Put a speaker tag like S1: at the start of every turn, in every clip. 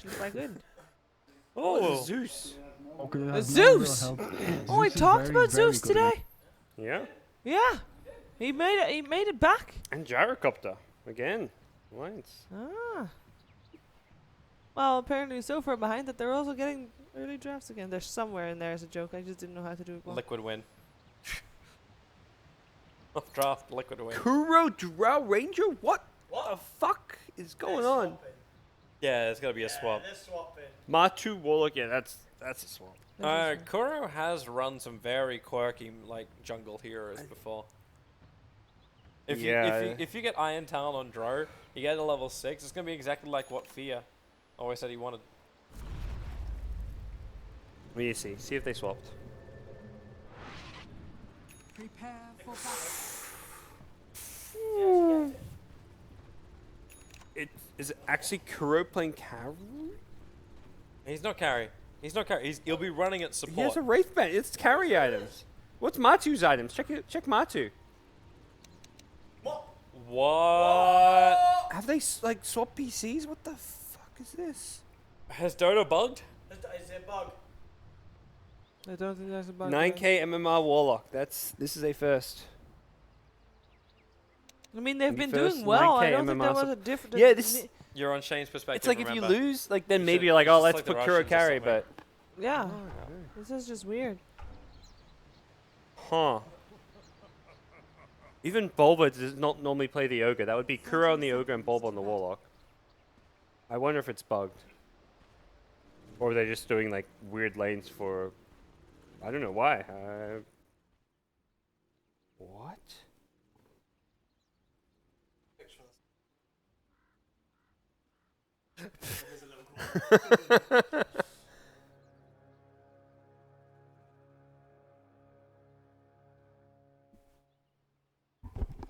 S1: actually quite good.
S2: Oh, Zeus.
S3: Okay,
S1: Zeus! Oh, we talked about Zeus today.
S2: Yeah.
S1: Yeah, he made it. He made it back.
S2: And Gyrocopter again. Alliance.
S1: Ah. Well, apparently so far behind that they're also getting early drafts again. They're somewhere in there as a joke. I just didn't know how to do it well.
S4: Liquid win. Off draft, Liquid win.
S2: Kuro Drow Ranger? What the fuck is going on?
S4: Yeah, it's gotta be a swap.
S2: Matu Warlock. Yeah, that's a swap.
S4: Kuro has run some very quirky like jungle heroes before. If you get Iron Talon on Drow, you get a level 6. It's gonna be exactly like what Fia always said he wanted.
S2: Let me see. See if they swapped.
S5: Prepare for battle.
S2: Is it actually Kuro playing Cavalry?
S4: He's not carry. He's not carry. He'll be running at support.
S2: He has a Wraith Band. It's carry items. What's Matu's items? Check Matu.
S4: What?
S2: Have they like swapped PCs? What the fuck is this?
S4: Has Dota bugged?
S5: Is it a bug?
S1: I don't think that's a bug.
S2: 9k MMR Warlock. This is a first.
S1: I mean, they've been
S2: First
S1: doing well. I
S2: 9K
S1: don't think
S2: MMR
S1: that was a different.
S2: Yeah, this.
S4: You're on Shane's perspective.
S2: It's like
S4: remember.
S2: if you lose, like then
S4: You
S2: maybe
S4: should-
S2: you're like,
S4: you
S2: oh,
S4: should
S2: let's
S4: like the
S2: put Kuro
S4: Russians or
S2: carry,
S4: something.
S2: but
S1: Yeah, this is just weird.
S2: huh. Even Bulba does not normally play the Ogre. That would be Kuro on the Ogre and Bulba on the Warlock. I wonder if it's bugged. Or they're just doing like weird lanes for... I don't know why. What?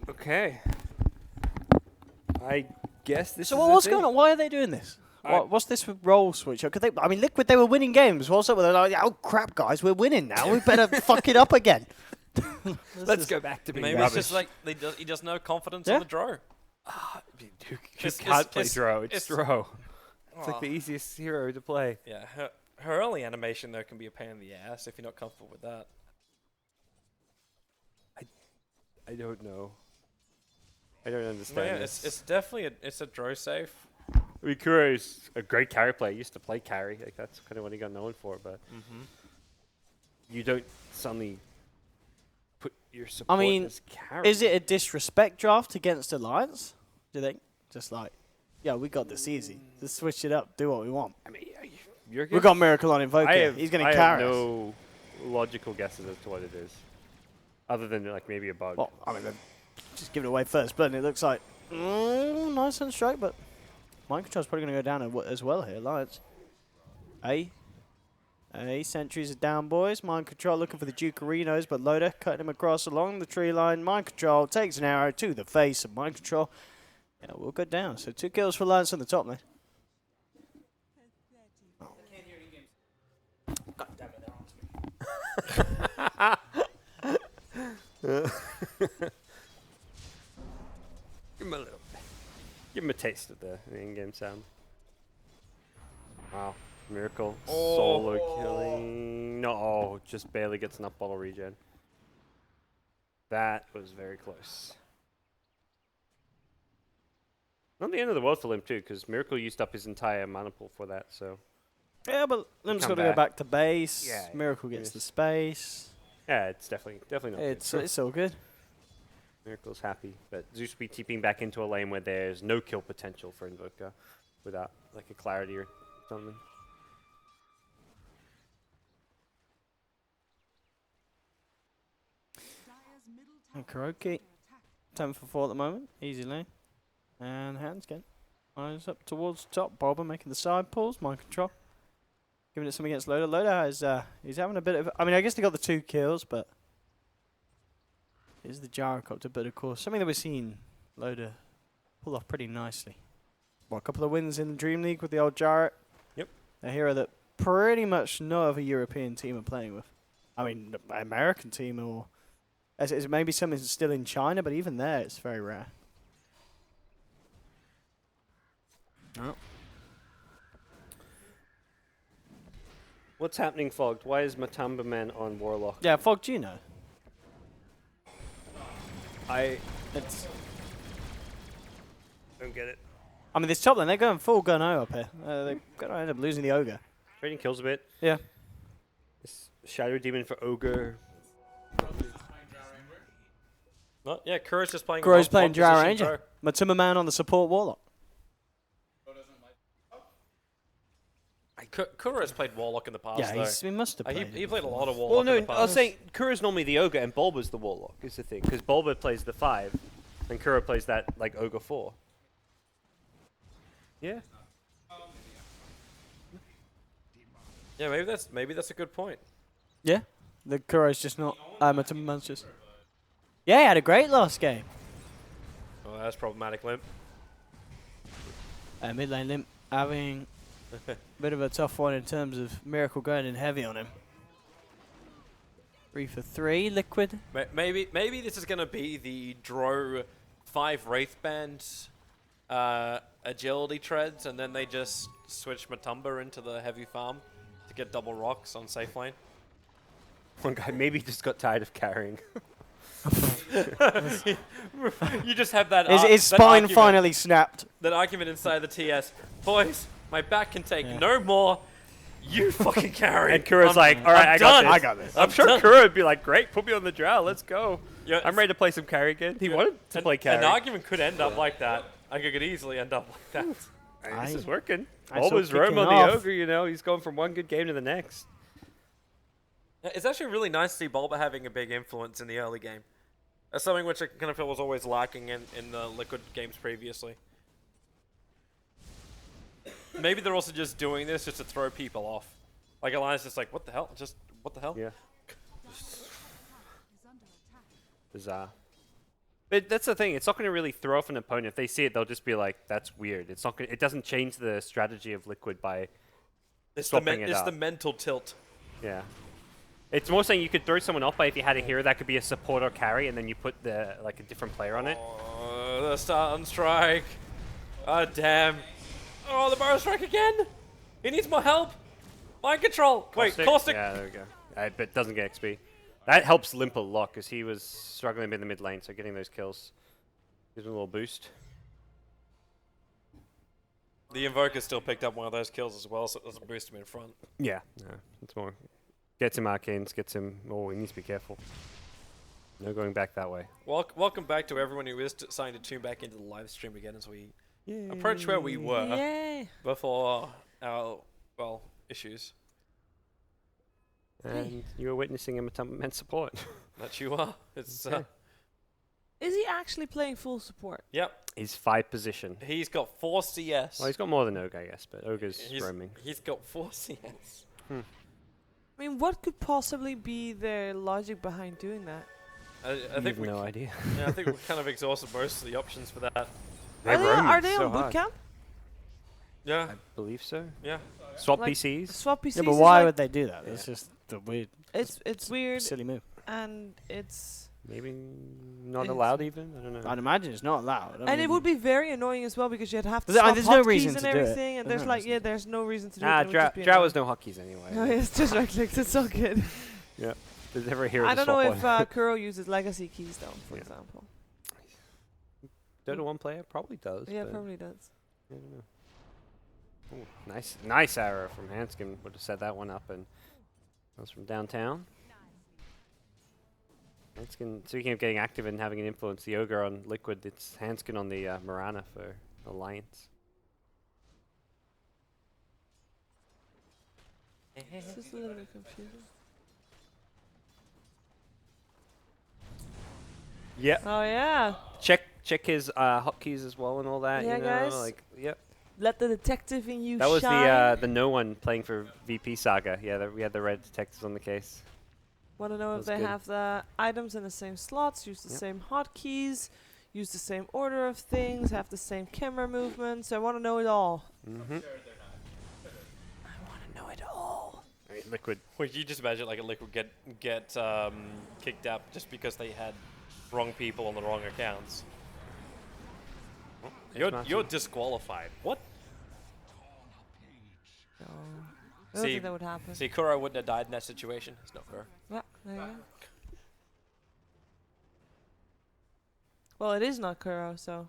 S2: Okay. I guess this
S3: So
S2: is
S3: what's
S2: the thing.
S3: going on? Why are they doing this? What's this with role switch? I mean, Liquid, they were winning games. What's up with it? Like, oh crap, guys, we're winning now. We better fuck it up again.
S2: Let's go back to being
S4: Maybe
S2: rubbish.
S4: it's just like he does no confidence
S3: Yeah.
S4: on the draw.
S2: You
S4: It's-
S2: can't play
S4: it's-
S2: Drow. It's Drow. It's
S4: Aw.
S2: like the easiest hero to play.
S4: Yeah, her early animation though can be a pain in the ass if you're not comfortable with that.
S2: I don't know. I don't understand
S4: But yeah,
S2: this.
S4: it's definitely a draw safe.
S2: I mean, Kuro is a great carry player. He used to play carry. Like that's kind of what he got known for. But you don't suddenly put your support as carry.
S3: Is it a disrespect draft against Alliance? Do you think? Just like, yeah, we got this easy. Just switch it up, do what we want.
S2: I mean, you're
S3: We got Miracle on Invoker. He's going to carry
S2: I have
S3: us.
S2: no logical guesses as to what it is, other than like maybe a bug.
S3: Well, I mean, just give it away first, but it looks like nice and straight, but mind control's probably going to go down as well here, Alliance. Sentries are down, boys. Mind control looking for the Ducarinos, but Loda cutting him across along the tree line. Mind control takes an arrow to the face of Mind control. Yeah, we'll go down. So 2 kills for Alliance on the top lane. God damn it, they're on to me.
S2: Give him a taste of the in-game sound. Wow, Miracle
S4: Oh.
S2: solo killing. No, just barely gets enough bottle regen. That was very close. Not the end of the world for Limmp too, because Miracle used up his entire mana pool for that. So
S3: Yeah, but Limp's
S2: Come
S3: got to go
S2: back.
S3: back to base.
S2: Yeah,
S3: Miracle gets
S2: yes.
S3: the space.
S2: yeah, it's definitely not.
S3: It's
S2: good.
S3: it's all good.
S2: Miracle's happy, but Zeus will be TPing back into a lane where there's no kill potential for Invoker without like a clarity or something.
S3: And KuroKy, 10 for 4 at the moment, easy lane. And Handsken eyes up towards the top. Bulba making the side pulls, mind control. Giving it some against Loda. Loda has, he's having a bit of, I mean, I guess they got the 2 kills, but is the Gyrocopter, but of course, something that we're seeing Loda pull off pretty nicely. Well, a couple of wins in the Dream League with the old Gyro.
S2: Yep.
S3: A hero that pretty much no other European team are playing with. I mean, the American team or... As it maybe something that's still in China, but even there, it's very rare.
S2: Oh. What's happening, Fogged? Why is MATUMBAMAN on Warlock?
S3: Yeah, Fog, do you know?
S2: I
S3: It's.
S2: don't get it.
S3: I mean, this top lane, they're going full gun O up here. They're going to end up losing the Ogre.
S2: Trading kills a bit.
S3: Yeah.
S2: This Shadow Demon for Ogre.
S4: No, yeah, Kuro's just playing.
S3: Kuro's
S4: one
S3: playing Drow
S4: position
S3: Ranger.
S4: Drow.
S3: MATUMBAMAN on the support Warlock.
S4: Kuro's played Warlock in the past,
S3: Yeah,
S4: though.
S3: he must have played.
S4: He played a lot of Warlock
S2: Well,
S4: in
S2: no,
S4: the past.
S2: I was saying Kuro's normally the Ogre and Bulba's the Warlock, is the thing. Because Bulba plays the 5, and Kuro plays that, like, Ogre 4. Yeah.
S4: Yeah, maybe that's a good point.
S3: Yeah. The Kuro's just not. MATUMBAMAN's just. Yeah, he had a great last game.
S4: Oh, that's problematic, Limp.
S3: Mid lane Limp having a bit of a tough one in terms of Miracle going in heavy on him. 3 for 3, Liquid.
S4: Maybe this is gonna be the Drow 5 Wraith Band agility treads, and then they just switch Matumba into the heavy farm to get double rocks on safe lane.
S2: One guy maybe just got tired of carrying.
S4: You just have that.
S3: His spine finally snapped.
S4: That argument inside the TS. Boys, my back can take
S3: Yeah.
S4: no more. You fucking carry.
S2: And Kuro's
S4: I'm-
S2: like, all right,
S4: I'm
S2: I got
S4: done.
S2: this.
S3: I got this.
S2: I'm sure
S4: done.
S2: Kuro would be like, great, put me on the Drow, let's go.
S4: Yeah,
S2: I'm ready to play some carry again. He wanted to play carry.
S4: An argument could end up like that. I could easily end up like that.
S2: Hey, this is working.
S3: I saw
S2: Bulba's roam
S3: kicking
S2: on the
S3: off.
S2: Ogre, you know, he's going from one good game to the next.
S4: It's actually really nice to see Bulba having a big influence in the early game. That's something which I kind of feel was always lacking in the Liquid games previously. Maybe they're also just doing this just to throw people off. Like Alliance just like, what the hell? Just, what the hell?
S2: Yeah. Bizarre. But that's the thing, it's not going to really throw off an opponent. If they see it, they'll just be like, that's weird. It's not gonna, it doesn't change the strategy of Liquid by
S4: It's
S2: swapping it
S4: it's
S2: up.
S4: the mental tilt.
S2: Yeah. It's more saying you could throw someone off by if you had a hero that could be a support or carry, and then you put the like a different player on it.
S4: Oh, the stun strike. Oh, damn. Oh, the burrow strike again. He needs more help. Mind control. Wait, caustic.
S2: Yeah, there we go. But it doesn't get XP. That helps Limp a lot, because he was struggling in the mid lane, so getting those kills gives him a little boost.
S4: The Invoker still picked up one of those kills as well, so it doesn't boost him in front.
S2: Yeah, no, it's more. Gets him arcanes, gets him. Oh, he needs to be careful. No going back that way.
S4: Welcome back to everyone who is starting to tune back into the live stream again as we approach where we were
S1: Yay.
S4: before our, well, issues.
S2: And you were witnessing a MATUMBAMAN support.
S4: That you are. It's
S2: Okay.
S1: Is he actually playing full support?
S4: Yep.
S2: His 5 position.
S4: He's got 4 CS.
S2: Well, he's got more than Ogre, I guess, but Ogre's roaming.
S4: He's got 4 CS.
S1: I mean, what could possibly be their logic behind doing that?
S4: I
S2: You
S4: think
S2: have
S4: we
S2: no idea.
S4: Yeah, I think we've kind of exhausted most of the options for that.
S1: Are they on boot camp?
S4: Yeah.
S2: I believe so.
S4: Yeah.
S2: Swap
S1: Like,
S2: PCs.
S1: Swap PCs.
S3: Yeah, but
S1: is
S3: why
S1: like-
S3: would they do that? It's just the weird,
S1: It's weird
S3: silly move.
S1: and it's
S2: Maybe not
S1: It's-
S2: allowed even. I don't know.
S3: I'd imagine it's not allowed.
S1: and it would be very annoying as well because you'd have to
S3: There's-
S1: swap
S3: there's no
S1: hotkeys
S3: reason
S1: and
S3: to do it.
S1: everything, and
S3: There's
S1: there's
S3: no
S1: like
S3: reason.
S1: yeah, there's no reason to do it.
S2: Ah,
S1: and it would just be
S2: Drow
S1: annoying.
S2: has no hotkeys anyway.
S1: No, it's just right clicks. It's so good.
S2: Yeah. There's never a hero
S1: I
S2: to
S1: don't know
S2: swap
S1: if Kuro uses legacy keys though, for
S2: Yeah.
S1: example.
S2: on. Dota 1 player probably does.
S1: Yeah,
S2: but
S1: probably does.
S2: I don't know. Ooh, nice arrow from Handsken. Would have set that one up, and that was from downtown. Handsken, speaking of getting active and having an influence, the Ogre on Liquid, it's Handsken on the Mirana for Alliance.
S1: It's just a little bit confusing.
S2: Yeah.
S1: Oh yeah,
S2: Check his hotkeys as well and all that.
S1: Yeah,
S2: you know,
S1: guys.
S2: like yep.
S1: let the detective in you
S2: That was
S1: shine.
S2: the no one playing for VP Saga. Yeah, we had the red detectives on the case.
S1: Want to know if
S2: That's
S1: they
S2: good.
S1: have the items in the same slots, use the
S2: Yep.
S1: same hotkeys, use the same order of things, have the same camera movements. I want to know it all.
S2: Mm-hmm.
S1: I want to know it all.
S2: I mean, Liquid.
S4: Well, you just imagine like a Liquid get kicked out just because they had wrong people on the wrong accounts. You're
S2: Matthew.
S4: disqualified. What?
S1: No. don't think that would happen.
S4: See, Kuro wouldn't have died in that situation. It's not fair.
S1: Yeah, there you go. Well, it is not Kuro, so.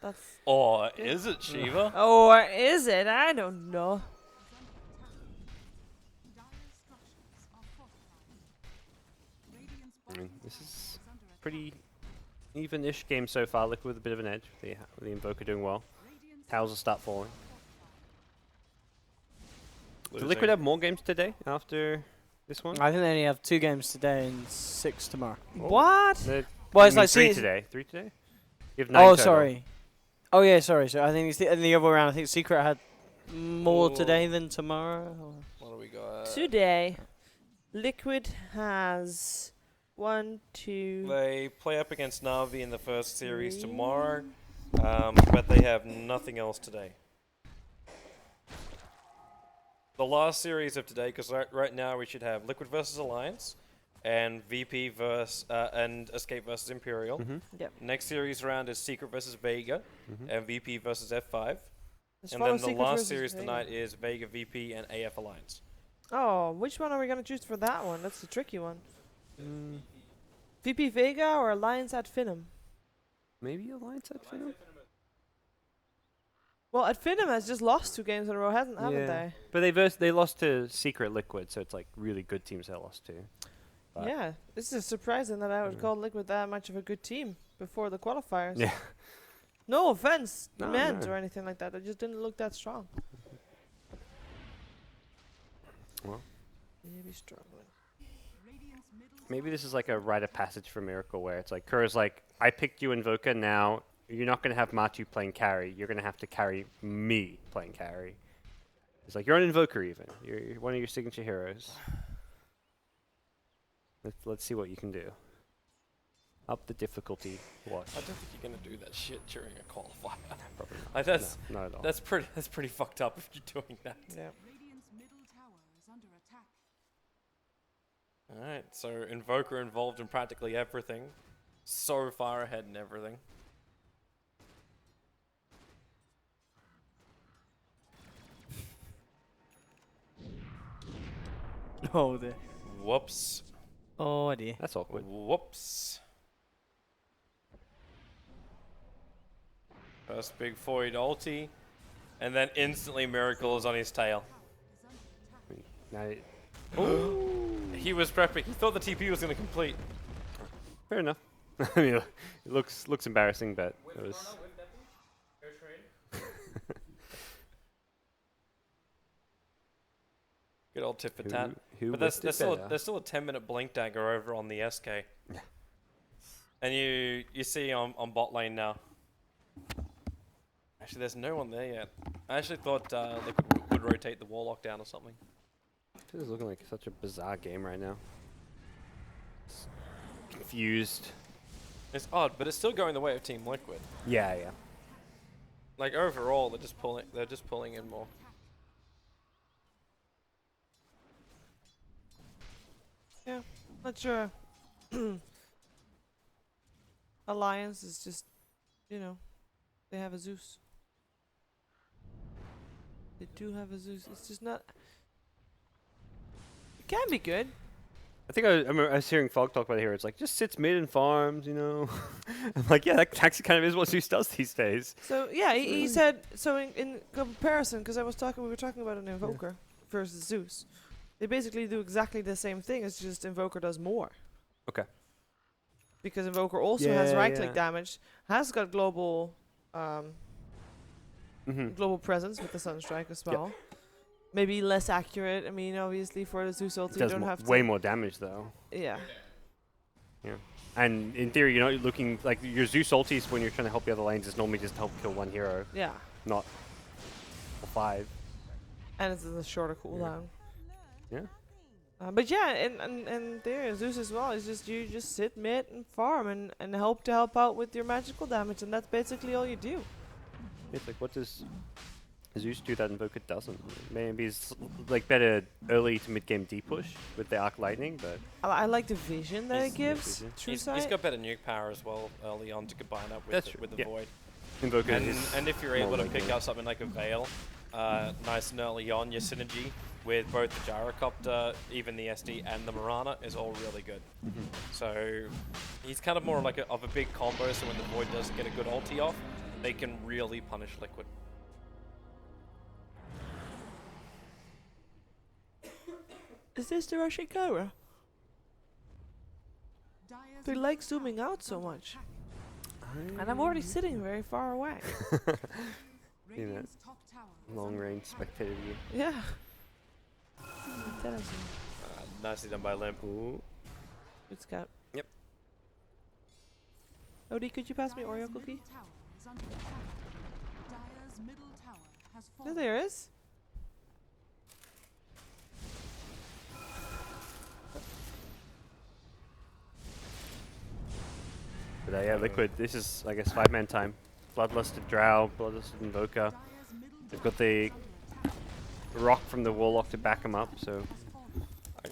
S1: That's.
S4: Or is it Sheever?
S1: Or is it? I don't know.
S2: I mean, this is pretty even-ish game so far. Liquid with a bit of an edge. The Invoker doing well. Towers will start falling. Do Liquid have more games today after this one?
S3: I think they only have 2 games today and 6 tomorrow.
S1: What?
S3: Well, it's like
S2: 3
S3: see,
S2: today. 3 today? You have 9
S3: oh,
S2: total.
S3: sorry. Oh yeah, sorry. So I think it's in the other round. I think Secret had more today than tomorrow. Or
S4: What do we got?
S1: Today, Liquid has 1, 2.
S4: They play up against Na'Vi in the first series tomorrow, but they have nothing else today. The last series of today, because right now we should have Liquid versus Alliance, and VP versus and Escape versus Imperial.
S1: Yep.
S4: Next series round is Secret versus Vega, and VP versus F5.
S1: Let's
S4: And
S1: follow
S4: then the
S1: Secret
S4: last
S1: versus
S4: series
S1: Vega.
S4: tonight is Vega VP and AF Alliance.
S1: Oh, which one are we gonna choose for that one? That's the tricky one. VP Vega or Alliance@Finham?
S2: Maybe Alliance at Finham?
S1: Well, @Finham has just lost 2 games in a row, haven't they?
S2: But they lost to Secret Liquid, so it's like really good teams they lost to. But
S1: Yeah, this is surprising that I would call Liquid that much of a good team before the qualifiers.
S2: Yeah.
S1: No offense
S2: No,
S1: meant
S2: no.
S1: or anything like that. They just didn't look that strong.
S2: Well.
S1: Maybe struggling.
S2: Maybe this is like a rite of passage for Miracle, where it's like Kuro's like, I picked you Invoker, now you're not going to have Matu playing carry. You're going to have to carry me playing carry. It's like, you're an Invoker even. You're one of your signature heroes. Let's see what you can do. Up the difficulty. What?
S4: I don't think you're gonna do that shit during a qualifier.
S2: Probably not.
S4: Like that's
S2: No, not at all.
S4: that's pretty fucked up if you're doing that.
S1: Yeah.
S4: All right, so Invoker involved in practically everything, so far ahead in everything.
S3: oh dear.
S4: Whoops.
S3: Oh dear.
S2: That's awkward.
S4: Whoops. First big void ulti, and then instantly Miracle is on his tail.
S2: Now,
S4: He was prepping. He thought the TP was going to complete.
S2: fair enough. I mean, it looks embarrassing, but it was.
S4: Good old tit for tat.
S2: Who
S4: But
S2: whipped it
S4: there's still
S2: better?
S4: a 10-minute blink dagger over on the SK.
S2: Yeah.
S4: And you see on bot lane now. Actually, there's no one there yet. I actually thought Liquid would rotate the Warlock down or something.
S2: This is looking like such a bizarre game right now. It's confused.
S4: It's odd, but it's still going the way of Team Liquid.
S2: Yeah, yeah.
S4: Like overall, they're just pulling in more.
S1: Yeah, not sure. Alliance is just, you know, they have a Zeus. They do have a Zeus. It's just not. It can be good.
S2: I think I was hearing Fog talk about it here. It's like, just sits mid and farms, you know. I'm like, yeah, that actually kind of is what Zeus does these days.
S1: So yeah, he said so in comparison, because we were talking about an Invoker versus Zeus. They basically do exactly the same thing. It's just Invoker does more.
S2: Okay.
S1: Because Invoker also has right
S2: yeah.
S1: click damage, has got global
S2: Mm-hmm.
S1: global presence with the Sunstrike as well. Maybe less accurate. I mean, obviously for the Zeus ult,
S2: It
S1: you
S2: does
S1: don't have to.
S2: way more damage though.
S1: Yeah.
S2: And in theory, you're not looking like your Zeus ultis when you're trying to help the other lanes is normally just help kill one hero,
S1: Yeah.
S2: not 5.
S1: And it's a shorter cooldown.
S2: Yeah.
S1: But yeah, and there Zeus as well. It's just you just sit mid and farm and hope to help out with your magical damage, and that's basically all you do.
S2: It's like, what does Zeus do that Invoker doesn't? Maybe it's like better early to mid game D push with the Arc Lightning, but
S1: I like the vision that
S4: He's-
S1: it gives.
S2: vision.
S1: True
S4: He's
S1: sight.
S4: got better nuke power as well early on to combine up
S2: That's
S4: with
S2: true,
S4: with the
S2: yeah.
S4: Void.
S2: Invoker
S4: And
S2: is
S4: if you're
S2: more
S4: able to
S2: likely.
S4: pick up something like a Veil, nice and early on, your synergy with both the Gyrocopter, even the SD, and the Mirana is all really good. So he's kind of more like of a big combo, so when the Void does get a good ulti off, they can really punish Liquid.
S1: Is this the Russian Kara? They like zooming out so much. And I'm already sitting very far away.
S2: You know, long range spectator view.
S1: Yeah.
S4: Nicely done by Limmp.
S2: Ooh.
S1: Good scout.
S4: Yep.
S1: Odie, could you pass me Oreo cookie? No, there is.
S2: But yeah, Liquid, this is, I guess, 5-man time. Bloodlusted Drow, Bloodlusted Invoker. They've got the rock from the Warlock to back them up, so...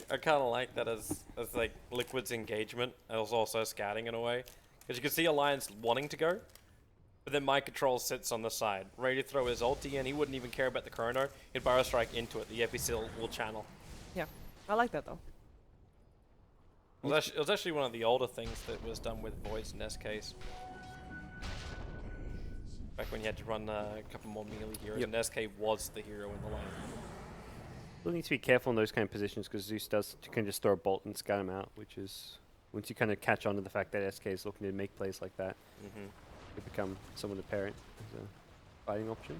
S4: I kind of like that as like Liquid's engagement. It was also scouting in a way. Because you can see Alliance wanting to go, but then My Control sits on the side, ready to throw his ulti, and he wouldn't even care about the chrono. He'd Burrow Strike into it. The Epicil will channel.
S1: Yeah, I like that though.
S4: It was actually one of the older things that was done with Voids in SKs. Back when you had to run a couple more melee heroes, and SK was the hero in the lane.
S2: You'll need to be careful in those kind of positions because Zeus can just throw a bolt and scout him out, which is, once you kind of catch on to the fact that SK is looking to make plays like that, it become somewhat apparent as a fighting option.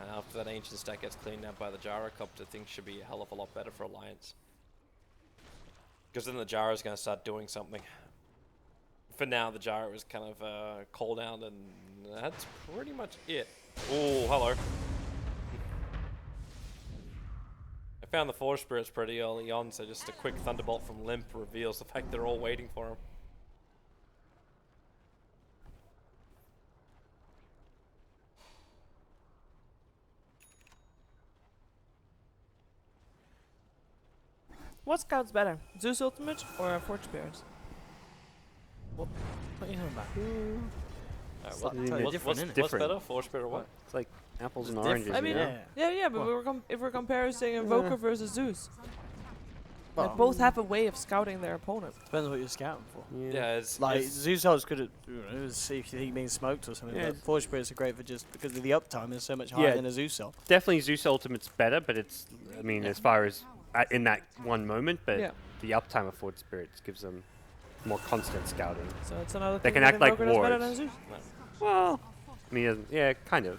S4: And after that ancient stack gets cleaned out by the Gyrocopter, things should be a hell of a lot better for Alliance. Because then the Gyro is going to start doing something. For now, the Gyro is kind of call down, and that's pretty much it. Oh, hello. I found the Force Spirits pretty early on, so just a quick Thunderbolt from Limmp reveals the fact they're all waiting for him.
S1: What scout's better, Zeus Ultimate or Forge Spirits?
S3: What are you talking about?
S4: What's
S2: different.
S4: better? Force Spirit or what?
S2: It's like apples and
S3: It's
S2: oranges,
S3: different.
S1: I mean,
S2: you know?
S1: yeah, but if we're comparing Invoker versus Zeus, they
S3: Well,
S1: both have a way of scouting their opponent.
S3: depends what you're scouting for.
S4: Yeah, it's
S3: Like Zeus was good at see if you think being smoked or something.
S2: Yeah.
S3: But Forge Spirits are great for just because of the uptime is so much higher
S2: Yeah.
S3: than a Zeus cell.
S2: Definitely Zeus Ultimate's better, but it's, I mean, as far as in that one moment, but
S1: Yeah.
S2: the uptime of Forge Spirits gives them more constant scouting.
S1: So it's another
S2: They
S1: thing
S2: can
S1: that
S2: act like
S1: Invoker does better
S2: wards.
S1: than Zeus.
S2: Well, I mean, yeah, kind of.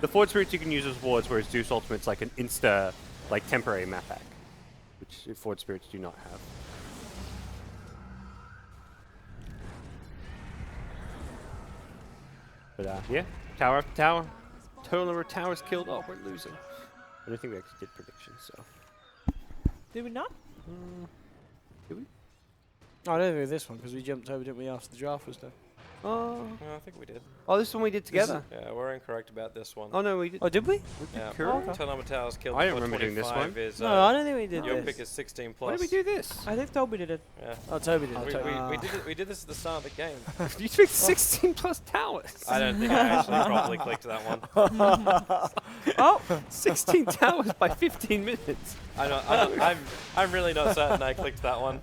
S2: The Forge Spirits you can use as wards, whereas Zeus Ultimate's like an insta, like temporary map hack, which Forge Spirits do not have. But yeah, tower up tower. Total number of towers killed. Oh, we're losing. I don't think we actually did predictions, so.
S1: Did we not?
S2: Did we?
S3: Oh, I don't think it was this one because we jumped over, didn't we, after the draft was done?
S2: Oh,
S4: I think we did.
S2: oh, this one we did together.
S4: Yeah, we're incorrect about this one.
S2: Oh no, we did.
S3: Oh, did we?
S4: Yeah,
S2: Kuro?
S4: Total Towers killed.
S2: I don't
S4: for
S2: remember doing this
S4: 25
S2: one.
S4: Is,
S3: No, I don't think we did
S4: your
S3: this.
S4: pick is 16
S2: Why
S4: plus.
S2: did we do this?
S1: I think Toby did it.
S4: Yeah.
S3: Oh, Toby did.
S4: We did this at the start of the game.
S2: You picked 16 plus towers.
S4: I don't think I actually properly clicked that one.
S1: Oh,
S2: 16 towers by 15 minutes.
S4: I'm really not certain I clicked that one.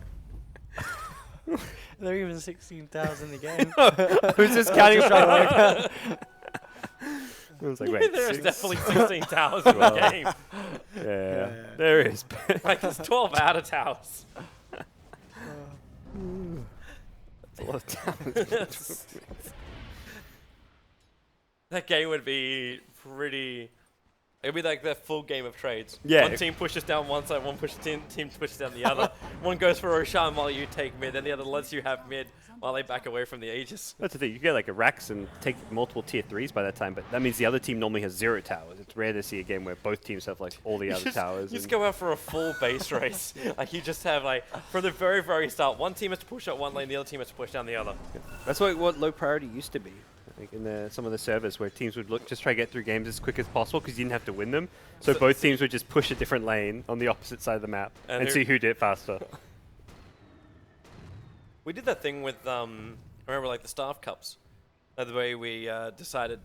S3: There are even 16,000 in the game.
S2: I was just counting I was like, wait,
S4: There's
S2: six?
S4: definitely 16 towers in the game.
S2: Yeah, there is.
S4: Like there's 12 out of towers.
S2: That's a lot of towers.
S4: That game would be pretty. It'd be like that full game of trades.
S2: Yeah.
S4: One team pushes down one side, one team pushes down the other. One goes for Roshan while you take mid, and the other lets you have mid while they back away from the Aegis.
S2: That's the thing. You get like a Rax and take multiple tier 3s by that time, but that means the other team normally has 0 towers. It's rare to see a game where both teams have like all the other towers.
S4: You just go out for a full base race. Like you just have like from the very, very start, one team has to push up one lane, the other team has to push down the other.
S2: That's what low priority used to be. Like in some of the servers where teams would just try to get through games as quick as possible because you didn't have to win them. So both teams would just push a different lane on the opposite side of the map and see who did it faster.
S4: We did that thing with, remember like the staff cups? The way we decided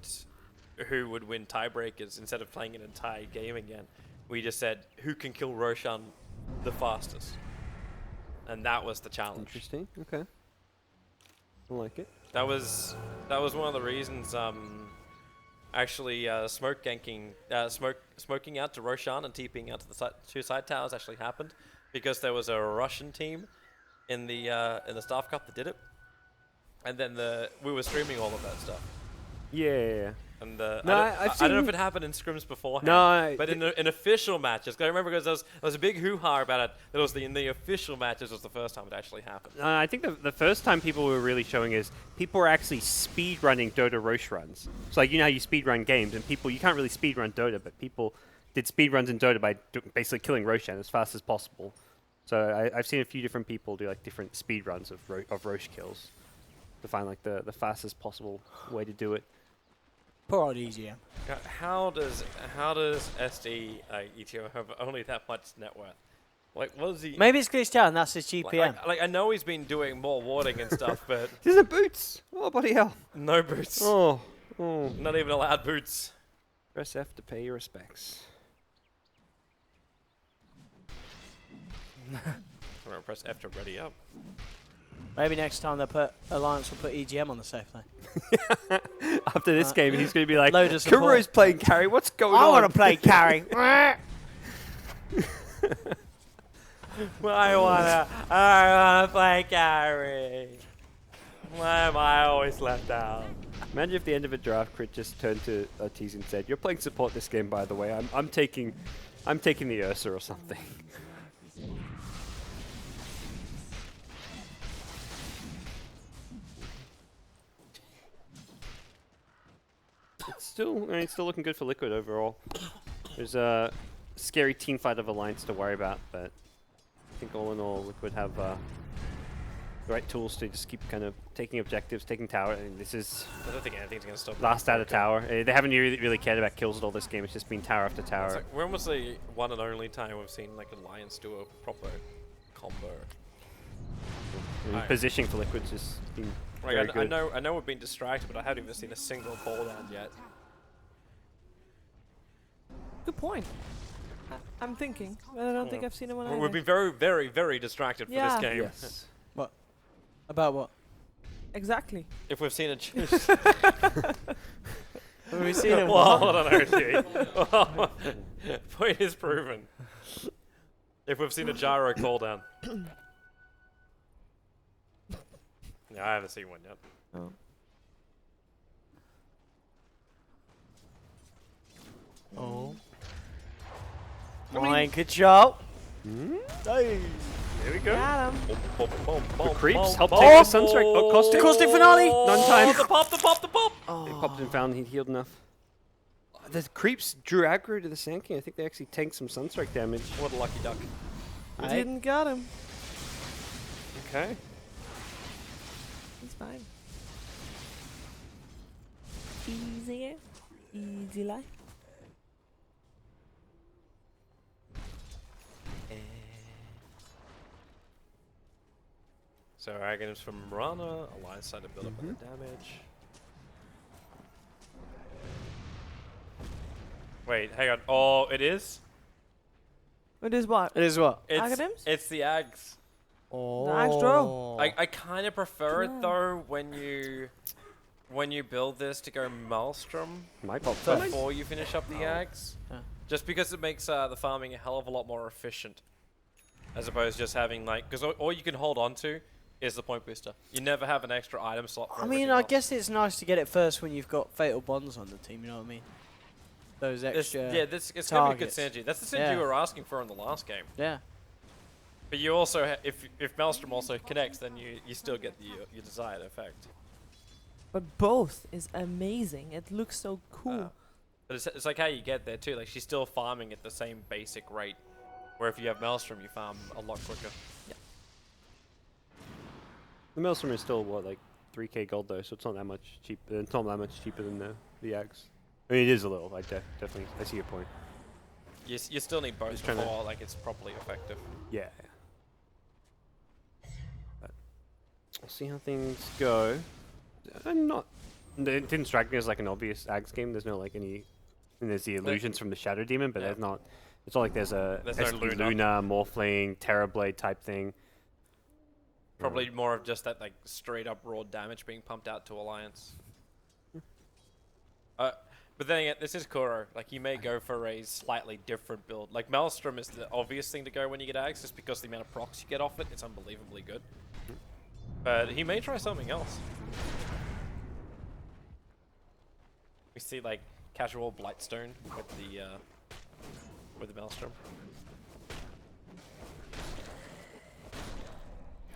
S4: who would win tiebreakers instead of playing an entire game again. We just said who can kill Roshan the fastest, and that was the challenge.
S2: Interesting. Okay. I like it.
S4: That was one of the reasons. Actually, smoking out to Roshan and TPing out to the two side towers actually happened because there was a Russian team in the Staff Cup that did it, and then we were streaming all of that stuff.
S2: Yeah.
S4: And
S2: No,
S4: I
S2: I've
S4: don't know if
S2: seen-
S4: it happened in scrims beforehand.
S2: No,
S4: but in official matches, 'cause I remember because there was a big hoo-ha about it. That was in the official matches was the first time it actually happened.
S2: I think the first time people were really showing is people were actually speed running Dota Roche runs. So like, you know how you speed run games, and you can't really speed run Dota, but people did speed runs in Dota by basically killing Roshan as fast as possible. So I've seen a few different people do like different speed runs of Roche kills to find like the fastest possible way to do it.
S3: Poor ODPixel.
S4: How does ETO have only that much net worth? Like, what is he?
S3: Maybe it's glitched out and that's his GPM.
S4: Like I know he's been doing more warding and stuff, but
S2: These are boots! Oh, bloody hell.
S4: no boots.
S2: Oh.
S4: Not even allowed boots.
S2: Press F to pay your respects.
S4: I'm gonna press F to ready up.
S3: Maybe next time Alliance will put EGM on the safe lane.
S2: After this game, he's going to be like,
S3: Load of support.
S2: Kuro's playing carry, what's going on?
S3: I want to play carry.
S4: I wanna play carry. Why am I always left out?
S2: Imagine if the end of a draft crit just turned to Ortiz and said, "You're playing support this game, by the way. I'm taking the Ursa or something." It's still looking good for Liquid overall. There's a scary team fight of Alliance to worry about, but I think all in all, Liquid have the right tools to just keep kind of taking objectives, taking tower. I mean, this is
S4: I don't think anything's gonna stop.
S2: last out of tower. They haven't really cared about kills at all this game. It's just been tower after
S4: It's
S2: tower.
S4: like, when was the one and only time we've seen like Alliance do a proper combo?
S2: Positioning for Liquid's just been very
S4: Like,
S2: good.
S4: I know we've been distracted, but I haven't even seen a single ball down yet.
S1: Good point. I'm thinking, but I don't think I've seen anyone.
S4: We've been very, very, very distracted for
S1: Yeah.
S4: this game.
S2: Yes.
S3: What? About what?
S1: Exactly.
S4: If we've seen a
S3: Have we seen him?
S4: well, hold on, OG. Point is proven. If we've seen a gyro call down. Yeah, I haven't seen one yet.
S1: Oh.
S3: Oh.
S1: I mean-
S3: Mind control.
S2: There we go.
S1: Got him.
S2: The creeps help take the Sunstrike. Oh, Caustic.
S3: Caustic finale.
S2: None time.
S4: The pop, the pop, the pop!
S2: They popped and found he'd healed enough. The creeps drew aggro to the Sand King. I think they actually tanked some Sunstrike damage.
S4: What a lucky duck.
S1: I didn't got him.
S2: Okay.
S1: He's fine. Easy. Easy life.
S4: So items from Mirana, Alliance side to build up on the damage. Wait, hang on. Oh, it is?
S1: It is what?
S3: It is what?
S1: Agonyms?
S4: It's the Ags.
S3: Oh.
S1: Axe Drow.
S4: I kind of prefer it though when you build this to go Maelstrom
S2: Might pop first.
S4: before you finish up the Ags.
S3: Yeah.
S4: Just because it makes the farming a hell of a lot more efficient. As opposed to just having like, because all you can hold on to is the point booster. You never have an extra item slot for
S3: I mean,
S4: everything
S3: I
S4: else.
S3: guess it's nice to get it first when you've got Fatal Bonds on the team, you know what I mean? Those extra...
S4: It's going to be good
S3: targets.
S4: synergy. That's the synergy
S3: Yeah.
S4: you were asking for in the last game.
S3: Yeah.
S4: But you also, if Maelstrom also connects, then you still get your desired effect.
S1: But both is amazing. It looks so cool.
S4: But it's like how you get there too. Like she's still farming at the same basic rate, where if you have Maelstrom, you farm a lot quicker.
S2: The Maelstrom is still what, like 3k gold though, so it's not that much cheaper. It's not that much cheaper than the Axe. I mean, it is a little. I definitely, I see your point.
S4: You still need both
S2: Just trying to-
S4: before like it's properly effective.
S2: Yeah. But we'll see how things go. I'm not It didn't strike me as like an obvious Ags game. There's no like any. And there's the illusions from the Shadow Demon, but
S4: Yeah.
S2: there's not. It's not like there's a
S4: There's no
S2: SD
S4: Luna.
S2: Luna, Morphling, Terrorblade type thing.
S4: Probably more of just that like straight up raw damage being pumped out to Alliance. But then again, this is Kuro. Like, you may go for a slightly different build. Like, Maelstrom is the obvious thing to go when you get Ags, just because the amount of procs you get off it, it's unbelievably good. But he may try something else. We see, like, casual Blightstone with the Maelstrom.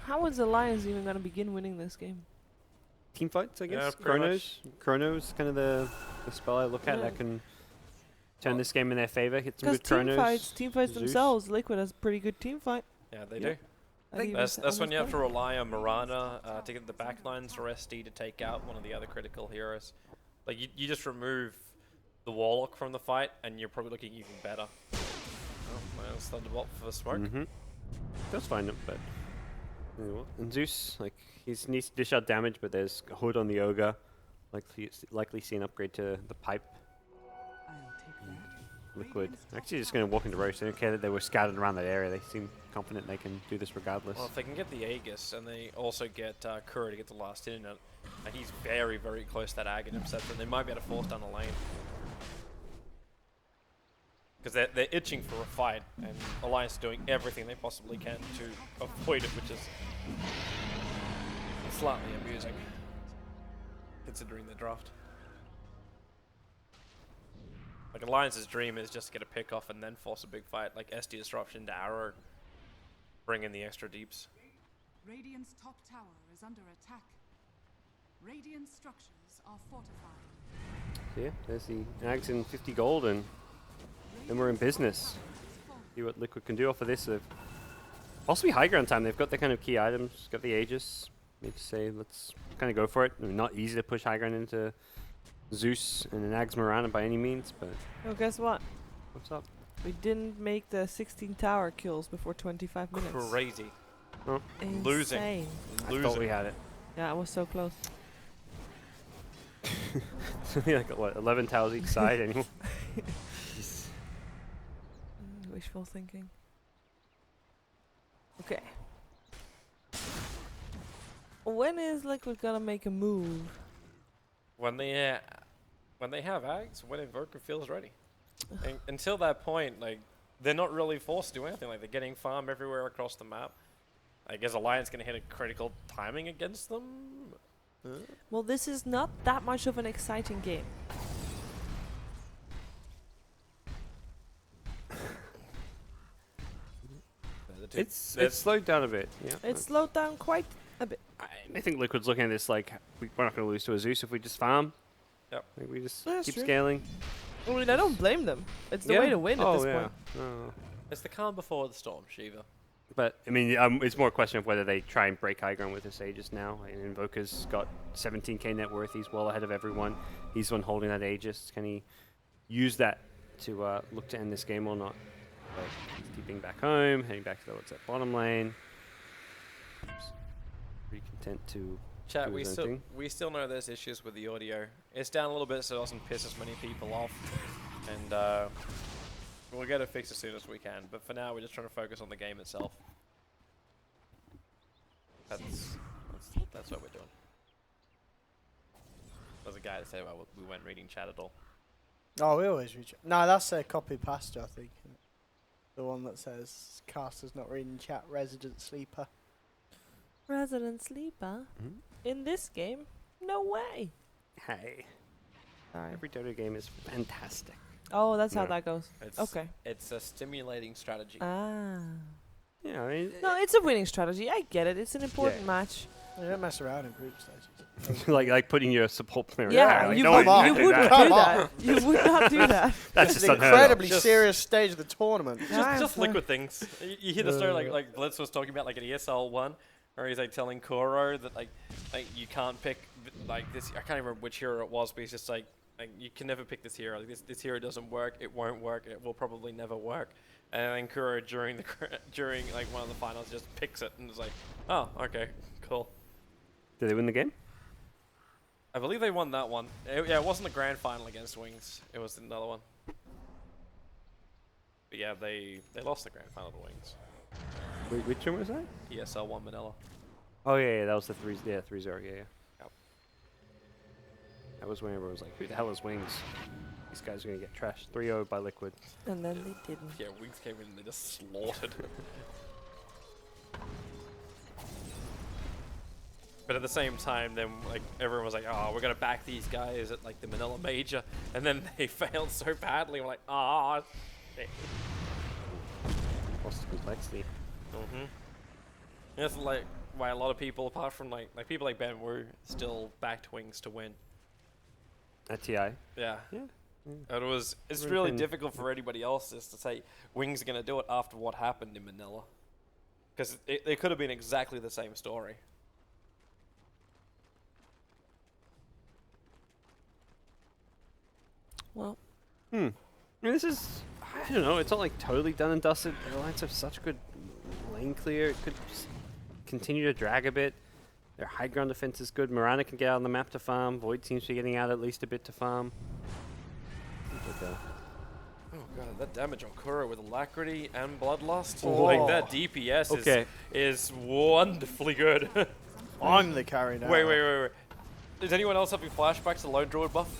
S1: How is Alliance even going to begin winning this game?
S2: Team fights, I guess.
S4: pretty
S2: Chronos, kind of the spell I look at
S1: Yeah.
S2: that can turn this game in their favor. Hit some
S1: Because
S2: good Chronos.
S1: team fights
S2: Zeus.
S1: themselves, Liquid has a pretty good team fight.
S4: Yeah, they
S2: Yeah.
S4: do. That's when you have to rely on Mirana to get the backlines or SD to take out one of the other critical heroes. Like, you just remove the Warlock from the fight, and you're probably looking even better. Oh, well, Thunderbolt for the smoke.
S2: Does find him, but and Zeus, like he needs to dish out damage, but there's a hood on the Ogre. Likely see an upgrade to the pipe.
S5: I'll take that.
S2: Liquid. Actually, just going to walk into Roche. They don't care that they were scattered around that area. They seem confident they can do this regardless.
S4: Well, if they can get the Aegis, and they also get Kuro to get the last hit in it, and he's very, very close to that Aghanim set, then they might be able to force down the lane. Because they're itching for a fight, and Alliance is doing everything they possibly can to avoid it, which is slightly amusing, considering the draft. Like, Alliance's dream is just to get a pick off and then force a big fight, like SD Disruption to Arrow, bring in the extra deeps.
S5: Radiant's top tower is under attack. Radiant structures are fortified.
S2: So yeah, there's the Ags in 50 gold, and then we're in business. See what Liquid can do off of this. Possibly high ground time. They've got the kind of key items, got the Aegis. Maybe say let's kind of go for it. I mean, not easy to push high ground into Zeus and an Ags Mirana by any means, but
S1: Oh, guess what?
S2: what's up?
S1: We didn't make the 16 tower kills before 25 minutes.
S4: Crazy.
S1: Insane.
S2: I thought we had it.
S1: Yeah, I was so close.
S2: It's only like what, 11 towers each side anymore.
S1: Wishful thinking. Okay. When is Liquid gonna make a move?
S4: When they have Ags, when Invoker feels ready. And until that point, like, they're not really forced to do anything. Like, they're getting farm everywhere across the map. I guess Alliance gonna hit a critical timing against them.
S1: Well, this is not that much of an exciting game.
S2: It's slowed down a bit. Yeah.
S1: It's slowed down quite a bit.
S2: I think Liquid's looking at this like we're not going to lose to a Zeus if we just farm.
S4: Yep.
S2: Like we just
S1: That's
S2: keep
S1: true.
S2: scaling.
S1: I mean, I don't blame them. It's the way to win at this point.
S2: Oh.
S4: It's the calm before the storm, Sheever.
S2: But I mean, it's more a question of whether they try and break high ground with this Aegis now. And Invoker's got 17k net worth. He's well ahead of everyone. He's the one holding that Aegis. Can he use that to look to end this game or not? But he's keeping back home, heading back to that bottom lane. Pretty content to
S4: Chat,
S2: do his own thing.
S4: we still know there's issues with the audio. It's down a little bit so it doesn't piss as many people off. And we'll get it fixed as soon as we can. But for now, we're just trying to focus on the game itself. That's what we're doing. There's a guy that said, well, we weren't reading chat at all.
S3: Oh, we always reach. No, that's a copy pasta, I think. The one that says caster's not reading chat, resident sleeper.
S1: Resident Sleeper?
S2: Mhm.
S1: In this game? No way.
S2: Hey,
S1: Sorry.
S2: every Dota game is fantastic.
S1: Oh, that's how
S2: Yeah.
S1: that goes.
S4: It's,
S1: Okay.
S4: It's a stimulating strategy.
S1: Ah.
S2: Yeah, I mean,
S1: No, it's a winning strategy. I get it. It's an important match.
S3: You don't mess around in group stages.
S2: like putting your support player.
S1: Yeah,
S2: like,
S1: you,
S2: no
S1: would,
S2: one
S1: you
S2: can do
S1: wouldn't
S2: that.
S1: do that. You would not do that.
S2: That's
S3: It's
S2: just
S3: an
S2: unheard of.
S3: incredibly
S4: Just-
S3: serious stage of the tournament.
S4: Just liquid things. You hear the story like Blitz was talking about, like an ESL one, where he's like telling Kuro that like you can't pick like this. I can't even remember which hero it was, but he's just like you can never pick this hero. Like, this hero doesn't work. It won't work. It will probably never work. And then Kuro during like one of the finals just picks it and is like, oh, okay, cool.
S2: Did they win the game?
S4: I believe they won that one. Yeah, it wasn't the grand final against Wings. It was another one. But yeah, they lost the grand final to Wings.
S2: Wait, which one was that?
S4: ESL won Manila.
S2: Oh yeah, that was the 3-0. Yeah.
S4: Yep.
S2: That was when everyone was like, "Who the hell is Wings? These guys are gonna get trashed." 3-0 by Liquid.
S1: And then they didn't.
S4: Yeah, Wings came in and they just slaughtered. But at the same time, then like everyone was like, "Oh, we're gonna back these guys at like the Manila Major," and then they failed so badly. We're like, "Ah."
S2: Lost the complexity.
S4: That's like why a lot of people, apart from like people like Ben Wu, still backed Wings to win.
S2: At TI.
S4: Yeah.
S2: Yeah.
S4: And it's really difficult for anybody else just to say Wings are gonna do it after what happened in Manila, because it could have been exactly the same story.
S1: Well.
S2: I mean, this is, I don't know, it's not like totally done and dusted. The Alliance have such good lane clear. It could continue to drag a bit. Their high ground defense is good. Mirana can get out on the map to farm. Void seems to be getting out at least a bit to farm.
S4: Oh god, that damage on Kuro with Alacrity and Bloodlust.
S2: Oh.
S4: Like that DPS is wonderfully good.
S3: I'm the carry now.
S4: Wait. Is anyone else having flashbacks to Lone Druid buff?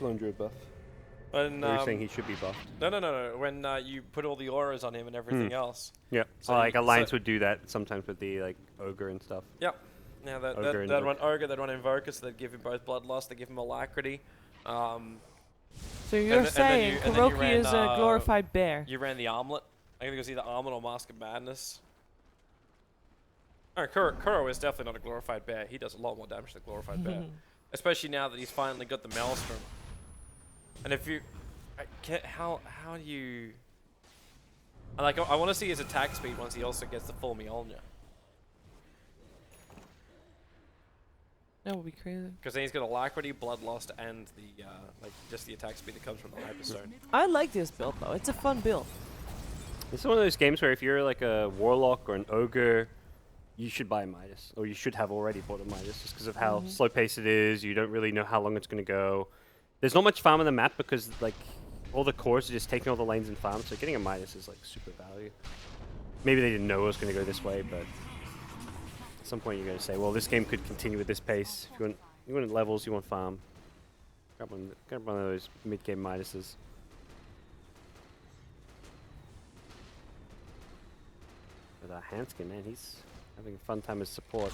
S2: Lone Druid buff.
S4: When,
S2: You're saying he should be buffed.
S4: No. When you put all the auras on him and everything else.
S2: Yeah.
S4: So
S2: Like Alliance
S4: so
S2: would do that sometimes with the like Ogre and stuff.
S4: Yep. Yeah, they'd run Ogre, they'd run Invoker, so they'd give him both Bloodlust, they give him Alacrity.
S1: So you're saying KuroKy is a glorified bear?
S4: You ran the Armlet. I think it was either Armlet or Mask of Madness. Alright, Kuro is definitely not a glorified bear. He does a lot more damage than a glorified bear. Especially now that he's finally got the Maelstrom. And if you... How do you... Like, I want to see his attack speed once he also gets the full Mjolnir.
S1: That would be crazy.
S4: Because then he's got Alacrity, Bloodlust, and the like just the attack speed that comes from the Hyperstone.
S1: I like this build though. It's a fun build.
S2: It's one of those games where if you're like a Warlock or an Ogre, you should buy a Midas. Or you should have already bought a Midas just because of how slow paced it is. You don't really know how long it's going to go. There's not much farm on the map because like all the cores are just taking all the lanes and farm. So getting a Midas is like super value. Maybe they didn't know it was going to go this way, but... At some point you're going to say, well, this game could continue with this pace. If you want levels, you want farm. Grab one of those mid-game Midases. But Handsken, man, he's having a fun time as support.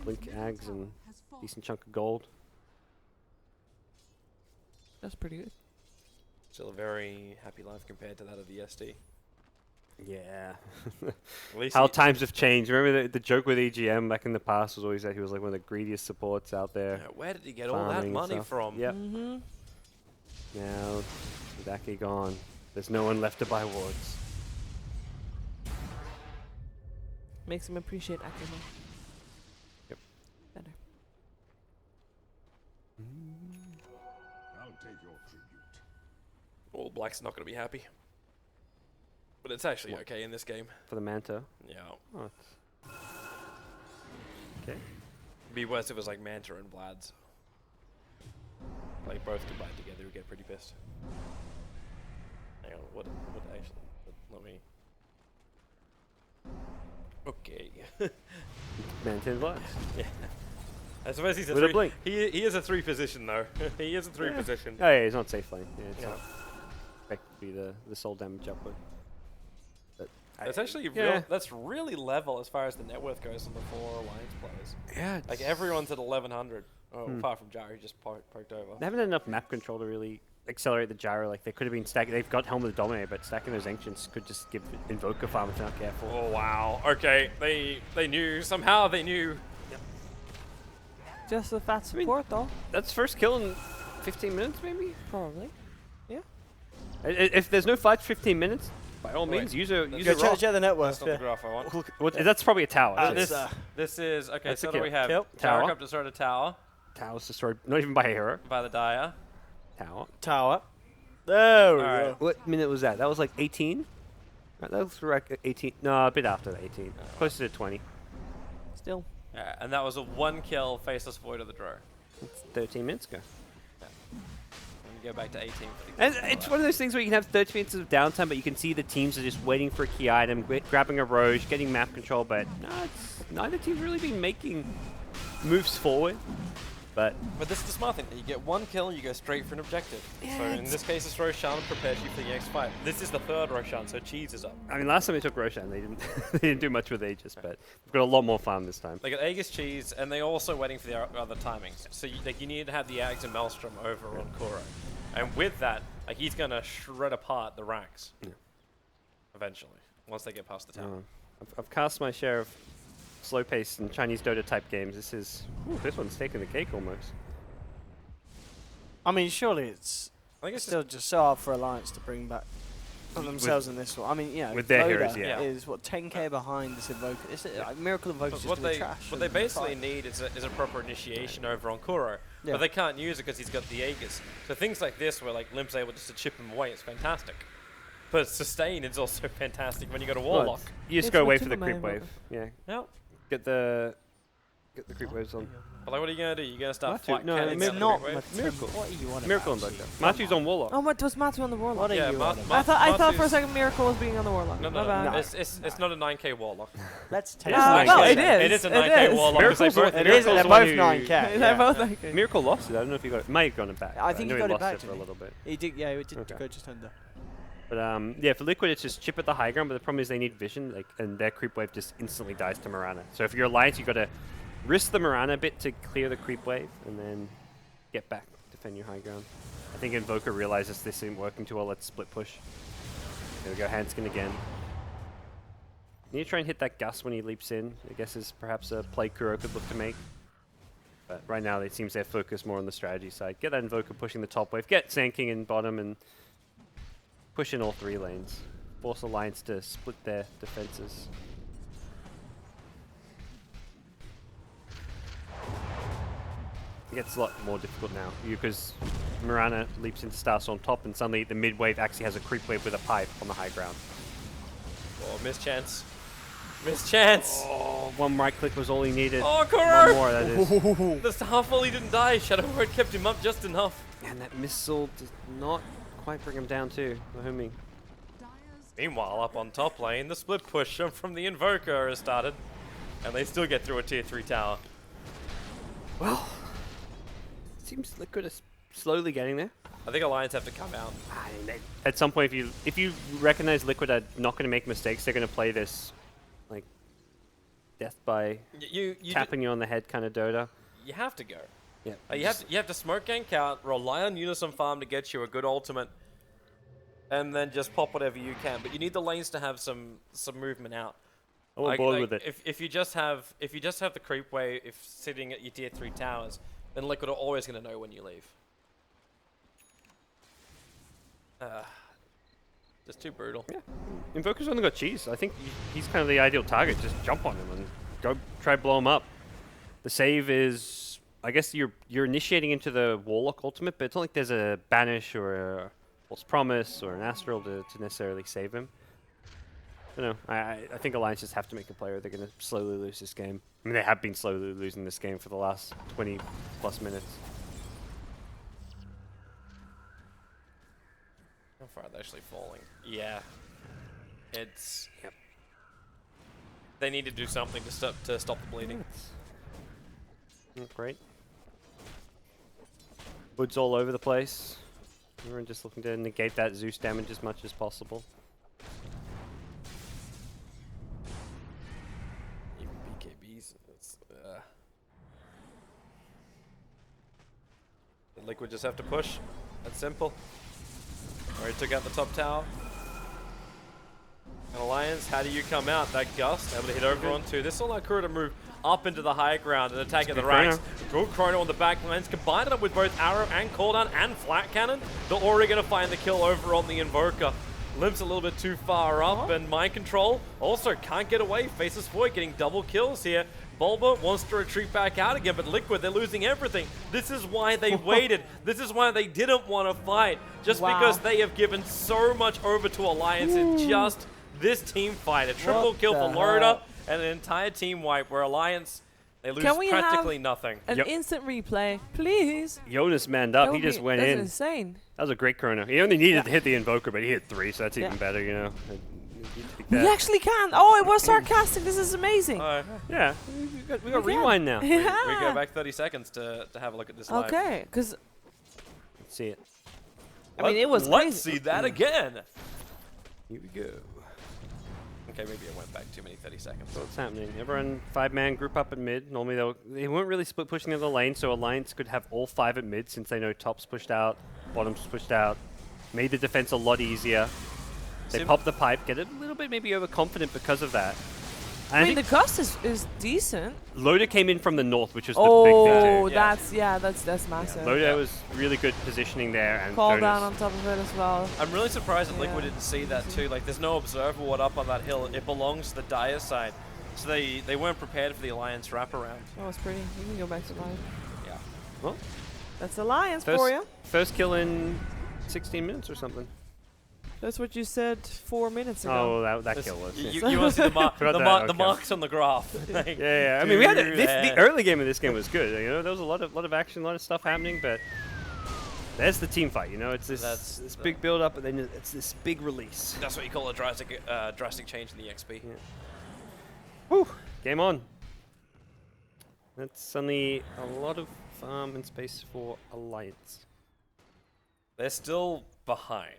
S2: Blink Ags and decent chunk of gold.
S1: That's pretty good.
S4: Still a very happy life compared to that of the SD.
S2: Yeah.
S4: At least
S2: How times have changed. Remember the joke with EGM back in the past was always that he was like one of the greediest supports out there.
S4: Yeah, where did he get all that money from?
S2: Yep. Now, Daki gone. There's no one left to buy wards.
S1: Makes him appreciate Akuma.
S2: Yep.
S1: Better.
S6: I'll take your tribute.
S4: All Black's not going to be happy. But it's actually okay in this game.
S2: For the Manta.
S4: Yeah.
S2: Oh, okay.
S4: It'd be worse if it was like Manta and Vlad's. Like both combined together would get pretty pissed. Hang on, what actually, let me... Okay.
S2: Manta and Vlad.
S4: Yeah. I suppose he's a
S2: With a
S4: three.
S2: blink.
S4: He is a 3 position though. He is a 3 position.
S2: Oh yeah, he's not safe lane. Yeah, it's
S4: Yeah.
S2: not expected to be the soul damage upward. But
S4: That's actually real. That's really level as far as the net worth goes on the 4 Alliance players.
S2: Yeah.
S4: Like everyone's at 1100. Oh, apart from Gyro, he just poked over.
S2: They haven't had enough map control to really accelerate the gyro. Like they could have been stacking. They've got Helm of the Dominator, but stacking those ancients could just give Invoker farm if they're not careful.
S4: Oh wow. Okay, they knew somehow they knew.
S1: Just the fat support though.
S2: That's first kill in 15 minutes, maybe.
S1: Probably. Yeah.
S2: If there's no fight 15 minutes, by all
S4: Wait.
S2: means, use a
S3: Go
S2: rock.
S3: check the network.
S4: That's not the graph I want.
S2: That's probably a tower.
S4: This is okay.
S2: That's
S4: So
S2: a
S4: what do we
S2: kill.
S4: have?
S2: Kill. Tower.
S4: Gyrocopter destroyed a tower
S2: Tower's destroyed, not even by a hero.
S4: by the Dire.
S2: Tower.
S3: Tower. There we
S4: Alright.
S3: go.
S2: What minute was that? That was like 18? Right, that was like 18. No, a bit after the 18. Closer to 20.
S1: Still.
S4: Yeah, and that was a 1-kill Faceless Void of the Drow.
S2: It's 13 minutes ago.
S4: And go back to 18.
S2: And it's one of those things where you can have 30 minutes of downtime, but you can see the teams are just waiting for a key item, grabbing a Roche, getting map control, but no, neither team's really been making moves forward. But
S4: this is the smart thing. You get 1 kill, you go straight for an objective. So in this case, it's Roshan prepares you for the next fight. This is the 3rd Roshan, so cheese is up.
S2: I mean, last time they took Roshan, they didn't they didn't do much with Aegis, but they've got a lot more farm this time.
S4: They got Aegis cheese, and they're also waiting for the other timings. So you need to have the Ags and Maelstrom over on Kuro. And with that, like, he's going to shred apart the racks.
S2: Yeah.
S4: Eventually, once they get past the tower.
S2: I've cast my share of slow-paced and Chinese Dota type games. This one's taking the cake almost.
S3: I mean, surely it's
S4: I think it's
S3: still just so hard for Alliance to bring back on themselves in this one. I mean, yeah,
S2: with their
S3: Loda
S2: heroes, yeah.
S3: is what 10k behind this Invoker. It's like Miracle Invoker's just
S4: what
S3: gonna
S4: they
S3: trash.
S4: what they basically need is a proper initiation over on Kuro,
S3: Yeah.
S4: but they can't use it because he's got the Aegis. So things like this, where like Limp's able just to chip him away, it's fantastic. But sustain is also fantastic when you got a Warlock.
S2: You just
S1: It's
S2: go away for the
S1: Matumbaman
S2: creep
S1: Invoker.
S2: wave. Yeah,
S4: Yep.
S2: get the creep waves on.
S4: But like, what are you gonna do? You're gonna start
S2: Matu-
S4: flat
S2: no,
S4: canning
S2: it's
S4: out the
S3: not
S4: creep wave?
S2: Miracle.
S3: What are you on
S2: Miracle
S3: about?
S2: Invoker. Matu's on Warlock.
S1: Oh, what was Matu on the Warlock?
S3: What are
S4: Yeah,
S3: you
S4: Ma-
S3: on
S4: Ma-
S3: about?
S1: I thought for a
S4: Matu's-
S1: second Miracle was being on the Warlock.
S4: No,
S1: My
S4: no,
S1: bad.
S3: No.
S4: it's not a 9k Warlock.
S3: Let's take
S2: It is a
S3: it.
S1: no,
S2: 9K.
S1: it is.
S4: It is a
S1: It
S4: 9k
S1: is.
S4: Warlock. 'cause they
S2: Miracle's
S4: both-
S2: the-
S3: It is. They're
S2: Miracle's the
S3: both
S2: one who-
S3: 9k.
S1: They're both like it.
S2: Miracle lost it. I don't know if he got it. Might have gone it back.
S3: I
S2: but
S3: think
S2: know
S3: he got it
S2: lost
S3: back,
S2: for a
S3: didn't
S2: little bit.
S3: He did. Yeah, it did
S2: Okay.
S3: go just under.
S2: But yeah, for Liquid, it's just chip at the high ground. But the problem is they need vision, and their creep wave just instantly dies to Mirana. So if you're Alliance, you got to risk the Mirana a bit to clear the creep wave, and then get back, defend your high ground. I think Invoker realizes this isn't working too well. Let's split push. There we go, Handsken again. Need to try and hit that Gus when he leaps in. I guess is perhaps a play Kuro could look to make. But right now, it seems they're focused more on the strategy side. Get that Invoker pushing the top wave. Get Sand King in bottom and push in all 3 lanes. Force Alliance to split their defenses. It gets a lot more difficult now because Mirana leaps into Starstorm top and suddenly the mid wave actually has a creep wave with a pipe on the high ground.
S4: Oh, missed chance. Missed chance.
S2: Oh, 1 right click was all he needed.
S4: Oh,
S2: 1
S4: Kuro!
S2: more, that is.
S4: The half he didn't die. Shadow Word kept him up just enough.
S2: And that missile does not quite bring him down too. Mahumi.
S5: Dyer's
S4: Meanwhile, up on top lane, the split push from the Invoker has started. And they still get through a tier 3 tower.
S2: Well, seems Liquid is slowly getting there.
S4: I think Alliance have to come out.
S2: At some point, if you recognize Liquid are not going to make mistakes, they're going to play this like death by
S4: You
S2: tapping you on the head kind of Dota.
S4: you have to go.
S2: Yeah.
S4: You have to smoke gank out, rely on Unison Farm to get you a good ultimate, and then just pop whatever you can. But you need the lanes to have some movement out.
S2: I'm on board with it.
S4: If you just have the creep wave sitting at your tier 3 towers, then Liquid are always going to know when you leave. Just too brutal.
S2: Yeah. Invoker's only got cheese. I think he's kind of the ideal target. Just jump on him and go try blow him up. The save is, I guess you're initiating into the Warlock ultimate, but it's not like there's a Banish or a False Promise or an Astral to necessarily save him. I don't know. I think Alliance just have to make a play or they're going to slowly lose this game. I mean, they have been slowly losing this game for the last 20 plus minutes.
S4: How far are they actually falling? Yeah. It's...
S2: Yep.
S4: They need to do something to stop the bleeding.
S2: Not great. Woods all over the place. We're just looking to negate that Zeus damage as much as possible.
S4: Even BKBs. The Liquid just have to push. That's simple. Already took out the top tower. And Alliance, how do you come out? That gust, able to hit over onto. This will allow Kuro to move up into the high ground and attack at the ranks. Good Chrono on the back lines, combine it up with both arrow and cooldown and flat cannon. They're already going to find the kill over on the Invoker. Limp's a little bit too far up, and Mind Control also can't get away. Faceless Void getting double kills here. Bulba wants to retreat back out again, but Liquid, they're losing everything. This is why they waited. This is why they didn't want to fight. Just because they have given so much over to Alliance in just this team fight. A triple kill for Loda and an entire team wipe where Alliance, They lose
S1: Can we have
S4: practically nothing.
S1: an instant replay, please?
S2: Jonas manned up. He just went
S1: that's
S2: in.
S1: insane.
S2: That was a great chrono. He only needed to hit the Invoker, but he hit 3, so that's
S1: Yeah.
S2: even better, you know. You take
S1: We
S2: that.
S1: actually can. Oh, it was sarcastic. This is amazing.
S2: Yeah, we got
S1: We can.
S2: rewind now.
S1: Yeah.
S4: We go back 30 seconds to have a look at this live.
S1: Okay, because
S2: Let's see it.
S1: I mean it was
S4: Let's
S1: crazy.
S4: see that again.
S2: Here we go.
S4: Okay, maybe I went back too many 30 seconds.
S2: So what's happening? Everyone 5-man group up at mid. Normally they weren't really split pushing the other lane, so Alliance could have all 5 at mid since they know top's pushed out, bottom's pushed out. Made the defense a lot easier. They pop the pipe, get a little bit maybe overconfident because of that. And
S1: I mean the cost is decent.
S2: Loda came in from the north, which was the big thing
S1: Oh,
S2: too.
S1: that's massive.
S2: Loda was really good positioning there, and
S1: Call
S2: Jonas.
S1: down on top of it as well.
S4: I'm really surprised that Liquid
S1: Yeah.
S4: didn't see that too. Like, there's no observer ward up on that hill. It belongs to the Dire side. So they weren't prepared for the Alliance wraparound.
S1: That was pretty. You can go back to live.
S4: Yeah.
S2: Well,
S1: That's Alliance
S2: first,
S1: for you.
S2: first kill in 16 minutes or something.
S1: That's what you said 4 minutes ago.
S2: Oh, that kill was.
S4: You,
S2: Yeah.
S4: you want to see the,
S2: Forgot
S4: the,
S2: that,
S4: the
S2: okay.
S4: marks on the graph. Like,
S2: Yeah. I mean, we had
S4: do
S2: the
S4: that.
S2: early game of this game was good. You know, there was a lot of action, a lot of stuff happening, but there's the team fight. You know, it's
S4: That's
S2: this
S4: the-
S2: big build up, and then it's this big release.
S4: That's what you call a drastic change in the XP.
S2: Yeah. Whew, game on. That's suddenly a lot of farm and space for Alliance.
S4: They're still behind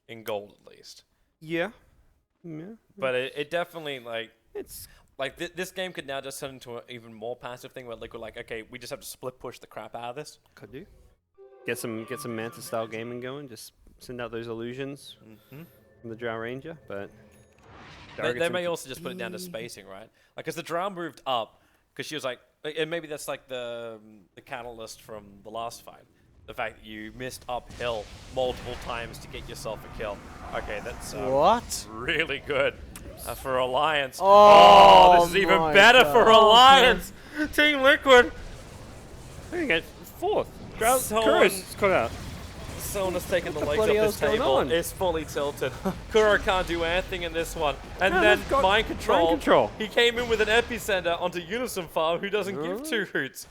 S4: in gold, at least.
S2: Yeah.
S4: But it definitely, like,
S2: It's
S4: this game could now just turn into an even more passive thing where Liquid, like, okay, we just have to split push the crap out of this.
S2: could do. Get some Manta style gaming going. Just send out those illusions from the Drow Ranger, but
S4: They may also just put it down to spacing, right? Like, because the Drow moved up, because she was like, and maybe that's like the catalyst from the last fight. The fact that you missed uphill multiple times to get yourself a kill. Okay, that's
S3: What?
S4: really good for Alliance.
S3: Oh,
S4: this is even
S3: my
S4: better
S3: God.
S4: for Alliance. Team Liquid.
S2: I think it's 4th. Drow
S4: Someone-
S2: Kuro's caught out.
S4: Someone has taken the legs
S2: bloody
S4: off this
S2: hell's going
S4: table.
S2: on?
S4: It's fully tilted. Kuro can't do anything in this one. And
S2: Yeah,
S4: then
S2: they've got
S4: mind control.
S2: mind control.
S4: He came in with an epicenter onto Unison who doesn't give 2 hoots.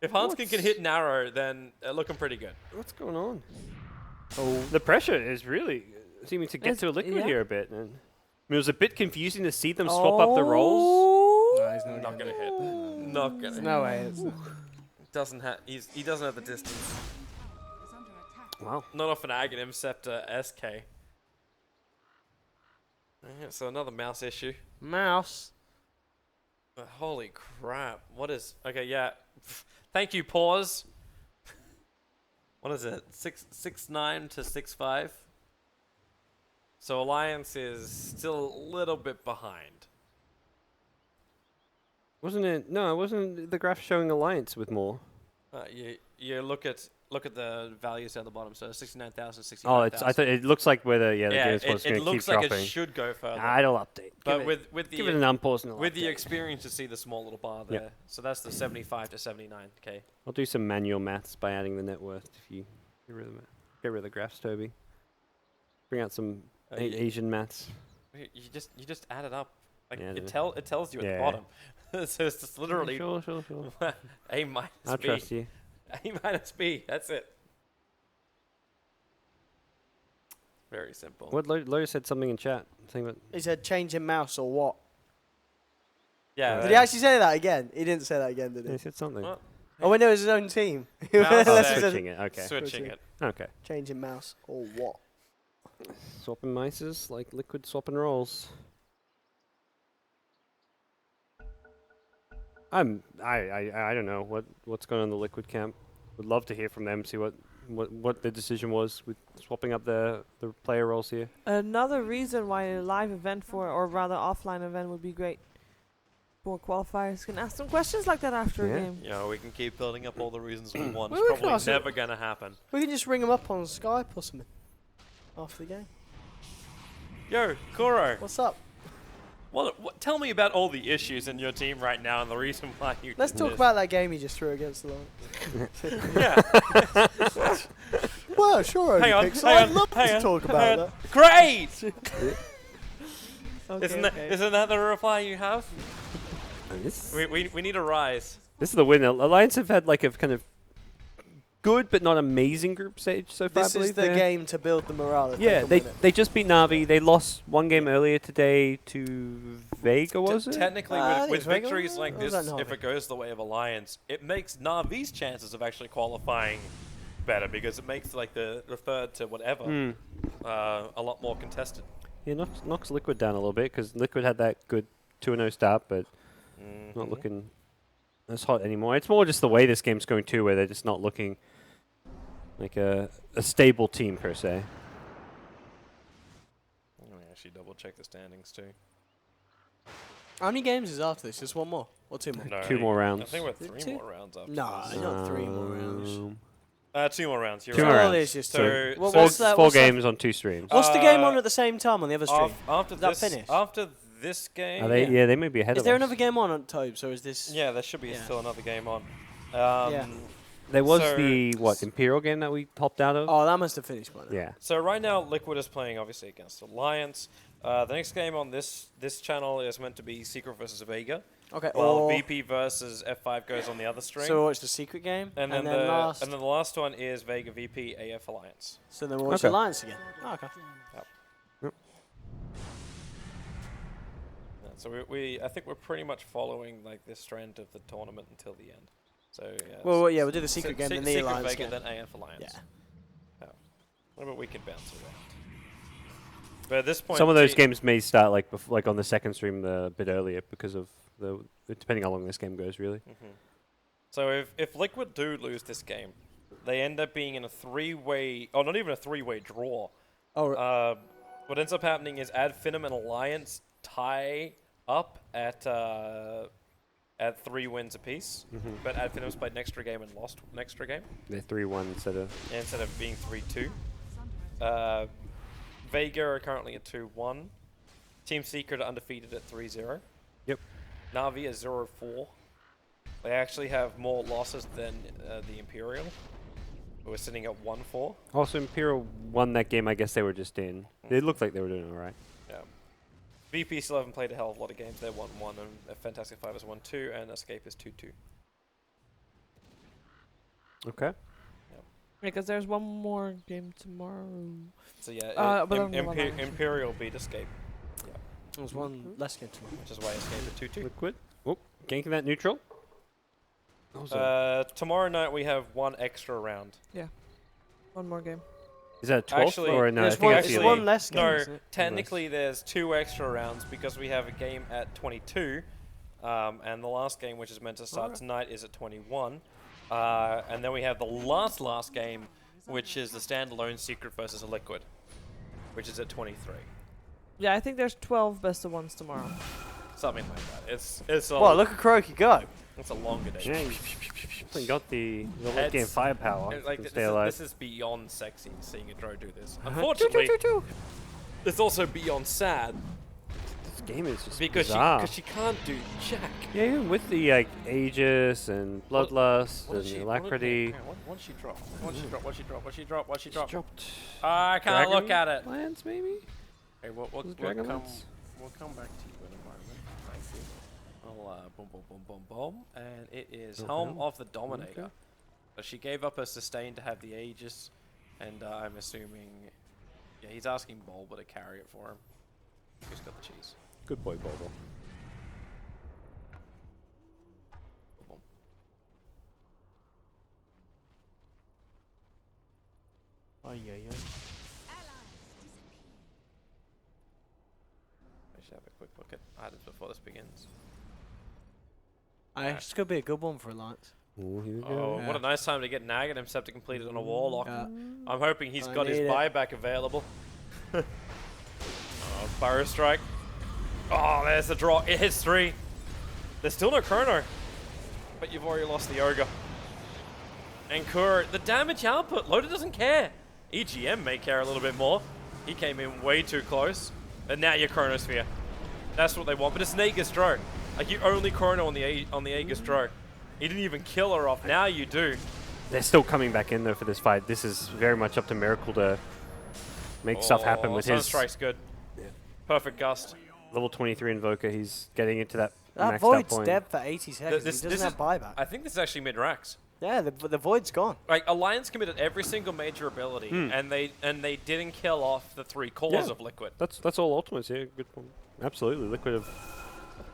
S4: If Handsken can hit narrow, then looking pretty good.
S2: What's going on? Oh, the pressure is really seeming to get
S1: It's-
S2: to a Liquid
S1: yeah.
S2: here a bit. And I mean, it was a bit confusing to see them swap up the roles.
S1: Oh.
S3: No, he's
S4: Not gonna hit. Not gonna
S3: There's
S4: hit.
S3: no way. It's
S4: He doesn't have the distance.
S5: Is under attack.
S2: Wow.
S4: Not off an Aghanim Scepter SK. Yeah, so another mouse issue.
S3: mouse.
S4: But holy crap. What is... Okay, yeah. Thank you, pause. What is it? 6'9" to 6'5"? So Alliance is still a little bit behind.
S2: Wasn't it? No, it wasn't the graph showing Alliance with more.
S4: You look at the values down the bottom. So 69,000,
S2: Oh,
S4: 69,000.
S2: I thought it looks like where the
S4: yeah,
S2: game was
S4: it
S2: going to keep
S4: looks like
S2: dropping.
S4: it should go further.
S2: It'll update.
S4: But
S2: give
S4: with the
S2: give it an unpause and it'll
S4: with the
S2: update.
S4: experience, you see the small little bar there.
S2: Yep.
S4: So that's the 75 to 79k.
S2: I'll do some manual maths by adding the net worth if you get rid of the graphs, Toby. Bring out some
S4: You-
S2: Asian maths.
S4: You just add it up. Like
S2: Yeah,
S4: it
S2: the-
S4: tells you at
S2: yeah.
S4: the bottom. So it's just literally
S2: Sure.
S4: A minus
S2: I'll
S4: B.
S2: trust you.
S4: A minus B. That's it. Very simple.
S2: What Loda said something in chat. Saying that
S3: He said change in mouse or what?
S4: Yeah.
S3: Did he actually say that again? He didn't say that again, did
S2: he
S3: he?
S2: said something.
S4: Well,
S3: Oh, when it was his own team.
S4: Mouse
S3: Unless
S4: there.
S3: he said
S2: Switching it. Okay.
S4: switching it.
S2: Okay.
S3: change in mouse or what?
S2: Swapping mices like Liquid swapping rolls. I don't know what's going on in the Liquid camp. Would love to hear from them. See what the decision was with swapping up the player roles here.
S1: Another reason why a live event or rather offline event would be great. More qualifiers can ask some questions like that after
S2: Yeah.
S1: a game.
S4: You know, we can keep building up all the reasons we want.
S3: Well,
S4: It's
S3: we can
S4: probably
S3: also-
S4: never gonna happen.
S3: We can just ring him up on Skype or something after the game.
S4: Yo, Kuro,
S3: What's up?
S4: what? Tell me about all the issues in your team right now and the reason why you.
S3: Let's
S4: did
S3: talk
S4: this.
S3: about that game he just threw against the line.
S4: Yeah.
S3: Well, sure,
S4: Hang on,
S3: ODPixel.
S4: hang
S3: I'd
S4: on,
S3: love
S4: hang
S3: to
S4: on,
S3: talk
S4: hang
S3: about
S4: on.
S3: that.
S4: Great.
S1: Okay,
S4: Isn't that the reply you have?
S2: This,
S4: We need a rise.
S2: this is the win. Alliance have had like a kind of good but not amazing group stage so far.
S3: This
S2: I
S3: is
S2: believe.
S3: the game to build the morale. if
S2: Yeah,
S3: can
S2: they
S3: win it.
S2: they just beat Na'Vi. They lost one game earlier today to Vega, was it?
S4: Technically,
S3: I think
S4: with
S3: it's regular,
S4: victories like
S3: or
S4: this,
S3: was that
S4: if
S3: Na'Vi?
S4: it goes the way of Alliance, it makes Na'Vi's chances of actually qualifying better because it makes like the third to whatever a lot more contested.
S2: Yeah, knocks Liquid down a little bit because Liquid had that good 2-0 start, but not looking as hot anymore. It's more just the way this game's going too, where they're just not looking like a stable team per se.
S4: Let me actually double check the standings too.
S3: How many games is after this? Just one more or two more?
S4: No,
S2: 2 more rounds.
S4: I think we're
S3: Is it
S4: 3
S3: two?
S4: more rounds after
S3: No,
S4: this.
S3: not 3 more rounds.
S4: 2 more rounds. You're
S2: 2
S4: right.
S2: more
S3: Oh,
S2: rounds.
S3: it's just
S4: So-
S3: two. Well,
S4: so
S3: what's that?
S2: Four
S3: What's that-
S2: games on 2 streams.
S3: What's the game on
S4: Uh,
S3: at the same time on the other stream?
S4: After
S3: Is that
S4: this,
S3: finished?
S4: after this game,
S2: Are they? Yeah, they may be ahead
S3: Is
S2: of
S3: there
S2: us.
S3: another game on Tobes, or is this?
S4: yeah, there should be
S3: Yeah.
S4: still another game on.
S3: Yeah.
S2: There was
S4: So-
S2: the Imperial game that we hopped out of.
S3: Oh, that must have finished by now.
S2: Yeah.
S4: So right now, Liquid is playing obviously against Alliance. The next game on this channel is meant to be Secret versus Vega,
S3: Okay.
S4: while
S3: or
S4: VP versus F5 goes on the other stream.
S3: so we'll watch the secret game,
S4: and then the last one is Vega VP AF Alliance.
S3: So then we'll watch
S2: Okay.
S3: Alliance again. Oh, okay.
S4: Yeah, so I think we're pretty much following like this trend of the tournament until the end. So yeah.
S3: Well, yeah, we'll do the secret game and the
S4: Secret
S3: Alliance
S4: Vega,
S3: game.
S4: then AF Alliance.
S3: Yeah.
S4: Whatever we can bounce around. But at this point,
S2: Some of those
S4: G-
S2: games may start like on the second stream a bit earlier because of depending how long this game goes, really.
S4: So if Liquid do lose this game, they end up being in a 3-way, or not even a 3-way draw.
S3: Oh,
S4: What ends up happening is Adfinum and Alliance tie up at 3 wins apiece, but Adfinum's played an extra game and lost an extra game
S2: They're 3-1
S4: instead of being 3-2. Vega are currently at 2-1. Team Secret are undefeated at 3-0.
S2: Yep.
S4: Na'Vi is 0-4. They actually have more losses than the Imperial, who are sitting at 1-4.
S2: Also, Imperial won that game. I guess they were just in. They looked like they were doing all right.
S4: Yeah. VP still haven't played a hell of a lot of games. They're 1-1, and Fantastic Five is 1-2, and Escape is 2-2.
S2: Okay.
S1: Because there's one more game tomorrow.
S4: So yeah,
S1: but I'm the one on
S4: Imperial beat Escape,
S3: there's one less game tomorrow.
S4: which is why Escape is 2-2.
S2: Liquid. Oh, ganking that neutral. That was a-
S4: Tomorrow night we have one extra round.
S1: One more game.
S2: is that a 12th
S4: actually,
S2: or no? I
S3: There's
S2: think
S3: one,
S2: it's
S3: it's
S2: the
S3: one
S2: elite.
S3: less game.
S4: No,
S3: isn't it?
S4: technically there's 2 extra rounds because we have a game at 22, and the last game, which is meant to start tonight, is at 21. And then we have the last game, which is the standalone Secret versus a Liquid, which is at 23.
S1: Yeah, I think there's 12 best of ones tomorrow.
S4: Something like that. It's a
S3: Well, look at KuroKy go.
S4: it's a longer day.
S2: Yeah, you got the late game
S4: It's-
S2: firepower.
S4: Like
S2: to
S4: this,
S2: stay alive.
S4: this is beyond sexy seeing a Drow do this. Unfortunately, it's also beyond sad
S2: This game is just
S4: because
S2: bizarre.
S4: she can't do jack.
S2: Yeah, even with the like Aegis and Bloodlust
S4: What
S2: and
S4: did she?
S2: Alacrity.
S4: What did she drop? What did she drop? What did she drop? What did she drop? What did she drop?
S2: Dropped
S4: I can't look at it.
S2: Lance, maybe?
S4: Hey,
S2: Was it Dragonlance?
S4: we'll come back to you in a moment. Thank you. I'll boom, boom, boom, boom, boom, and it is
S2: Okay.
S4: Helm of the Dominator.
S2: Okay.
S4: But she gave up her sustain to have the Aegis, and I'm assuming, yeah, he's asking Bulba to carry it for him. Who's got the cheese?
S2: Good boy, Bobo.
S4: Boom, boom.
S3: Ay, ay, ay.
S4: I should have a quick look at items before this begins.
S3: It's going to be a good one for Alliance.
S2: Oh, here we
S4: Oh,
S2: go.
S3: Yeah.
S4: what a nice time to get Nag and himself to complete it on a Warlock.
S3: Yeah.
S4: I'm hoping he's
S3: I
S4: got his
S3: need it.
S4: buyback available. Oh, Burrow Strike. Oh, there's the draw. It hits 3. There's still no chrono. But you've already lost the Ogre. And Kur, the damage output, Loda doesn't care. EGM may care a little bit more. He came in way too close. And now you're Chronosphere. That's what they want. But it's an Aegis Drow. Like, you only chrono on the Aegis Drow. He didn't even kill her off. Now you do.
S2: They're still coming back in though for this fight. This is very much up to Miracle to make stuff happen with his
S4: Sunstrike's good.
S2: Yeah.
S4: Perfect gust.
S2: level 23 Invoker. He's getting into that
S3: That
S2: maxed out
S3: Void's
S2: point.
S3: dead for 80 seconds.
S4: this
S3: He doesn't have
S4: is-
S3: buyback.
S4: I think this is actually mid-racks.
S3: Yeah, the Void's gone.
S4: Like Alliance committed every single major ability, and they didn't kill off the 3 cores
S2: Yeah.
S4: of Liquid.
S2: That's all ultimates, yeah. Good point. Absolutely. Liquid have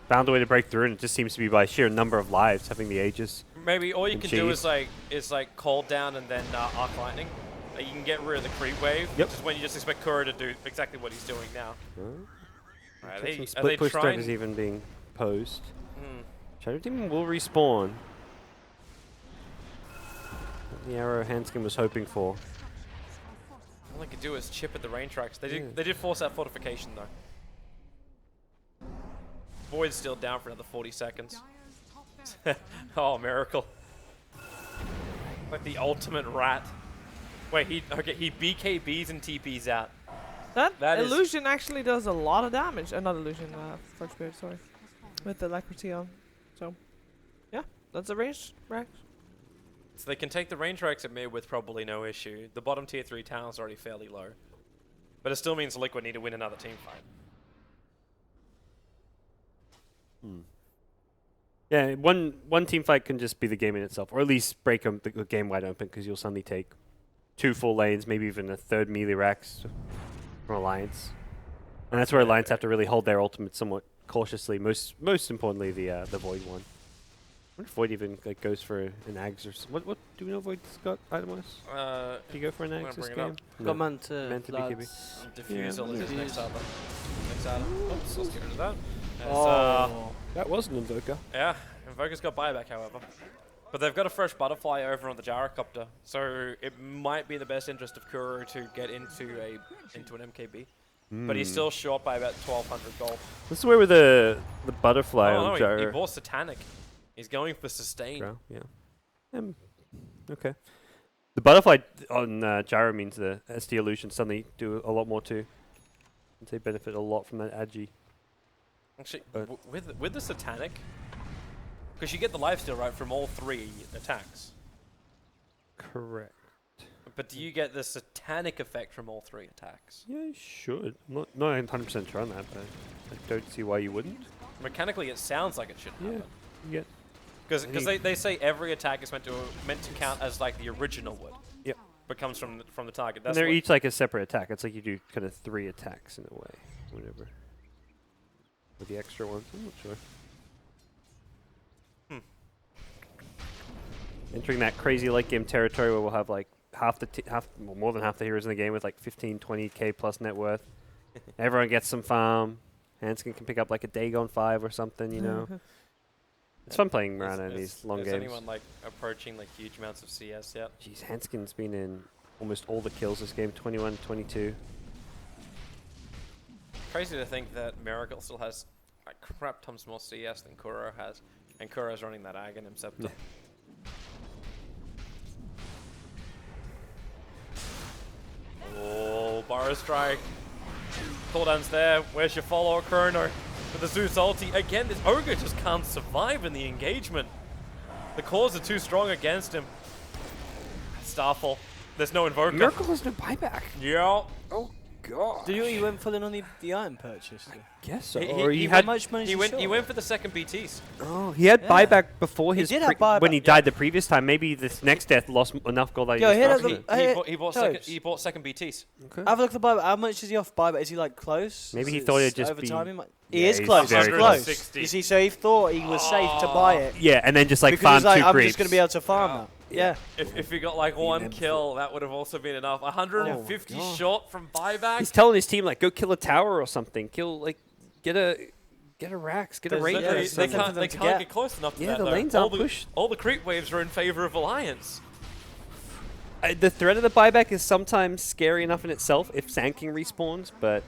S2: found a way to break through, and it just seems to be by sheer number of lives, having the Aegis.
S4: Maybe all you
S2: And
S4: can do
S2: cheese.
S4: is like cold down and then arc lightning. You can get rid of the creep wave,
S2: Yep.
S4: which is when you just expect Kuro to do exactly what he's doing now. Are they,
S2: Some
S4: are
S2: split
S4: they
S2: push
S4: trying?
S2: is even being posed.
S4: Hmm.
S2: Shadow Demon will respawn. The arrow Handsken was hoping for.
S4: All they could do is chip at the rain tracks. They did.
S2: Yeah.
S4: They did force that fortification though. Void's still down for another 40 seconds. Oh, Miracle! Like the ultimate rat. Wait, he BKBs and TPs out.
S1: That
S4: is-
S1: illusion actually does a lot of damage. Not illusion, Forge Spirit, sorry. With the alacrity on. So, yeah, that's a range rack.
S4: So they can take the rain tracks at mid with probably no issue. The bottom tier 3 talent's already fairly low. But it still means Liquid need to win another team fight.
S2: Yeah, one team fight can just be the game in itself, or at least break the game wide open, because you'll suddenly take 2 full lanes, maybe even a 3rd melee Rax from Alliance, and that's where Alliance have to really hold their ultimate somewhat cautiously. Most importantly, the Void one. I wonder if Void even like goes for an Ags or what do we know Void's got item-wise?
S4: Uh,
S2: Do you go for an
S4: I'm
S2: Ags
S4: gonna
S2: this
S4: bring it
S2: game?
S4: up.
S2: No.
S3: Got man to
S2: Meant to be
S3: lads.
S4: Diffusal is his
S3: Yeah.
S4: next item. Next item. Oops, let's get rid of that. As,
S3: Oh.
S2: That was an Invoker.
S4: yeah, Invoker's got buyback, however. But they've got a fresh butterfly over on the Gyrocopter, so it might be in the best interest of Kuro to get into an MKB. But he's still short by about 1,200 gold.
S2: This is where with the butterfly
S4: Oh
S2: on
S4: no, he
S2: Gyro.
S4: bought Satanic. He's going for sustain.
S2: Drow, yeah. Okay. The butterfly on Gyro means the SD illusions suddenly do a lot more too. And they benefit a lot from that agi.
S4: Actually,
S2: But-
S4: with the Satanic, because you get the lifesteal right from all 3 attacks.
S2: Correct.
S4: But do you get the Satanic effect from all 3 attacks?
S2: Yeah, you should. I'm not 100% sure on that, but I don't see why you wouldn't.
S4: Mechanically, it sounds like it should
S2: Yeah.
S4: happen.
S2: You get.
S4: Because
S2: I
S4: they say every attack is meant to count as like the original would.
S2: Yep.
S4: But comes from the target.
S2: And
S4: That's
S2: they're
S4: what-
S2: each like a separate attack. It's like you do kind of 3 attacks in a way. Whatever. With the extra ones. I'm not sure. Entering that crazy late game territory where we'll have like more than half the heroes in the game with like 15, 20k plus net worth. Everyone gets some farm. Handsken can pick up like a Dagon 5 or something, you know. It's fun playing Mirana in these long
S4: is
S2: games.
S4: anyone like approaching like huge amounts of CS yet?
S2: Jeez, Handsken's been in almost all the kills this game, 21, 22.
S4: Crazy to think that Miracle still has like crap tons more CS than Kuro has, and Kuro's running that Aghanim Scepter.
S2: Yeah.
S4: Oh, Burrow Strike. Cooldown's there. Where's your follower, Chrono? With the Zeus ulti. Again, this Ogre just can't survive in the engagement. The cores are too strong against him. Starfall. There's no Invoker.
S2: Miracle has no buyback.
S4: Yeah.
S2: Oh god.
S3: Did you went full in on the item purchase?
S2: Guess so.
S4: He-
S2: Or
S4: he
S2: he
S3: How
S2: had
S3: much money
S4: He
S3: did
S4: went. He
S3: you
S4: went for the second BTs.
S2: Oh, he had
S3: Yeah.
S2: buyback before
S3: He
S2: his
S3: did have
S2: when he
S3: buyback,
S2: died the previous time. Maybe this next death lost enough gold that
S3: Yo,
S2: he
S3: hit
S2: just
S3: up
S2: lost
S3: the-
S2: it.
S4: He bought
S3: Tobes.
S4: second. He bought second BTs.
S2: Okay.
S3: Have a look at the buyback. How much is he off buyback? Is he like close?
S2: Maybe he
S3: Is
S2: thought
S3: it
S2: it'd just
S3: over
S2: be-
S3: time. He
S2: Yeah,
S3: is
S2: he's
S3: close.
S2: very
S3: He's
S2: close.
S3: close.
S4: 160.
S3: You see, so he thought he was safe to buy it
S2: Yeah, and then just like
S3: because
S2: farm
S3: he's like,
S2: 2
S3: I'm
S2: creeps.
S3: just gonna be able to farm
S4: Yeah.
S3: that. Yeah.
S4: If you got like one
S2: never
S4: kill, that would have also been enough. 150
S2: God.
S4: short from buyback.
S2: He's telling his team like, go kill a tower or something. Kill like, get a Rax, get a
S4: There's
S2: Ranger.
S4: literally-
S3: there's
S4: they
S3: nothing for
S4: can't.
S3: them
S4: They
S3: to
S4: can't
S3: get.
S4: get close enough to
S2: Yeah,
S4: that.
S2: the
S4: though.
S2: lanes
S4: all
S2: aren't pushed.
S4: All the creep waves are in favor of Alliance.
S2: The threat of the buyback is sometimes scary enough in itself if Sand King respawns, but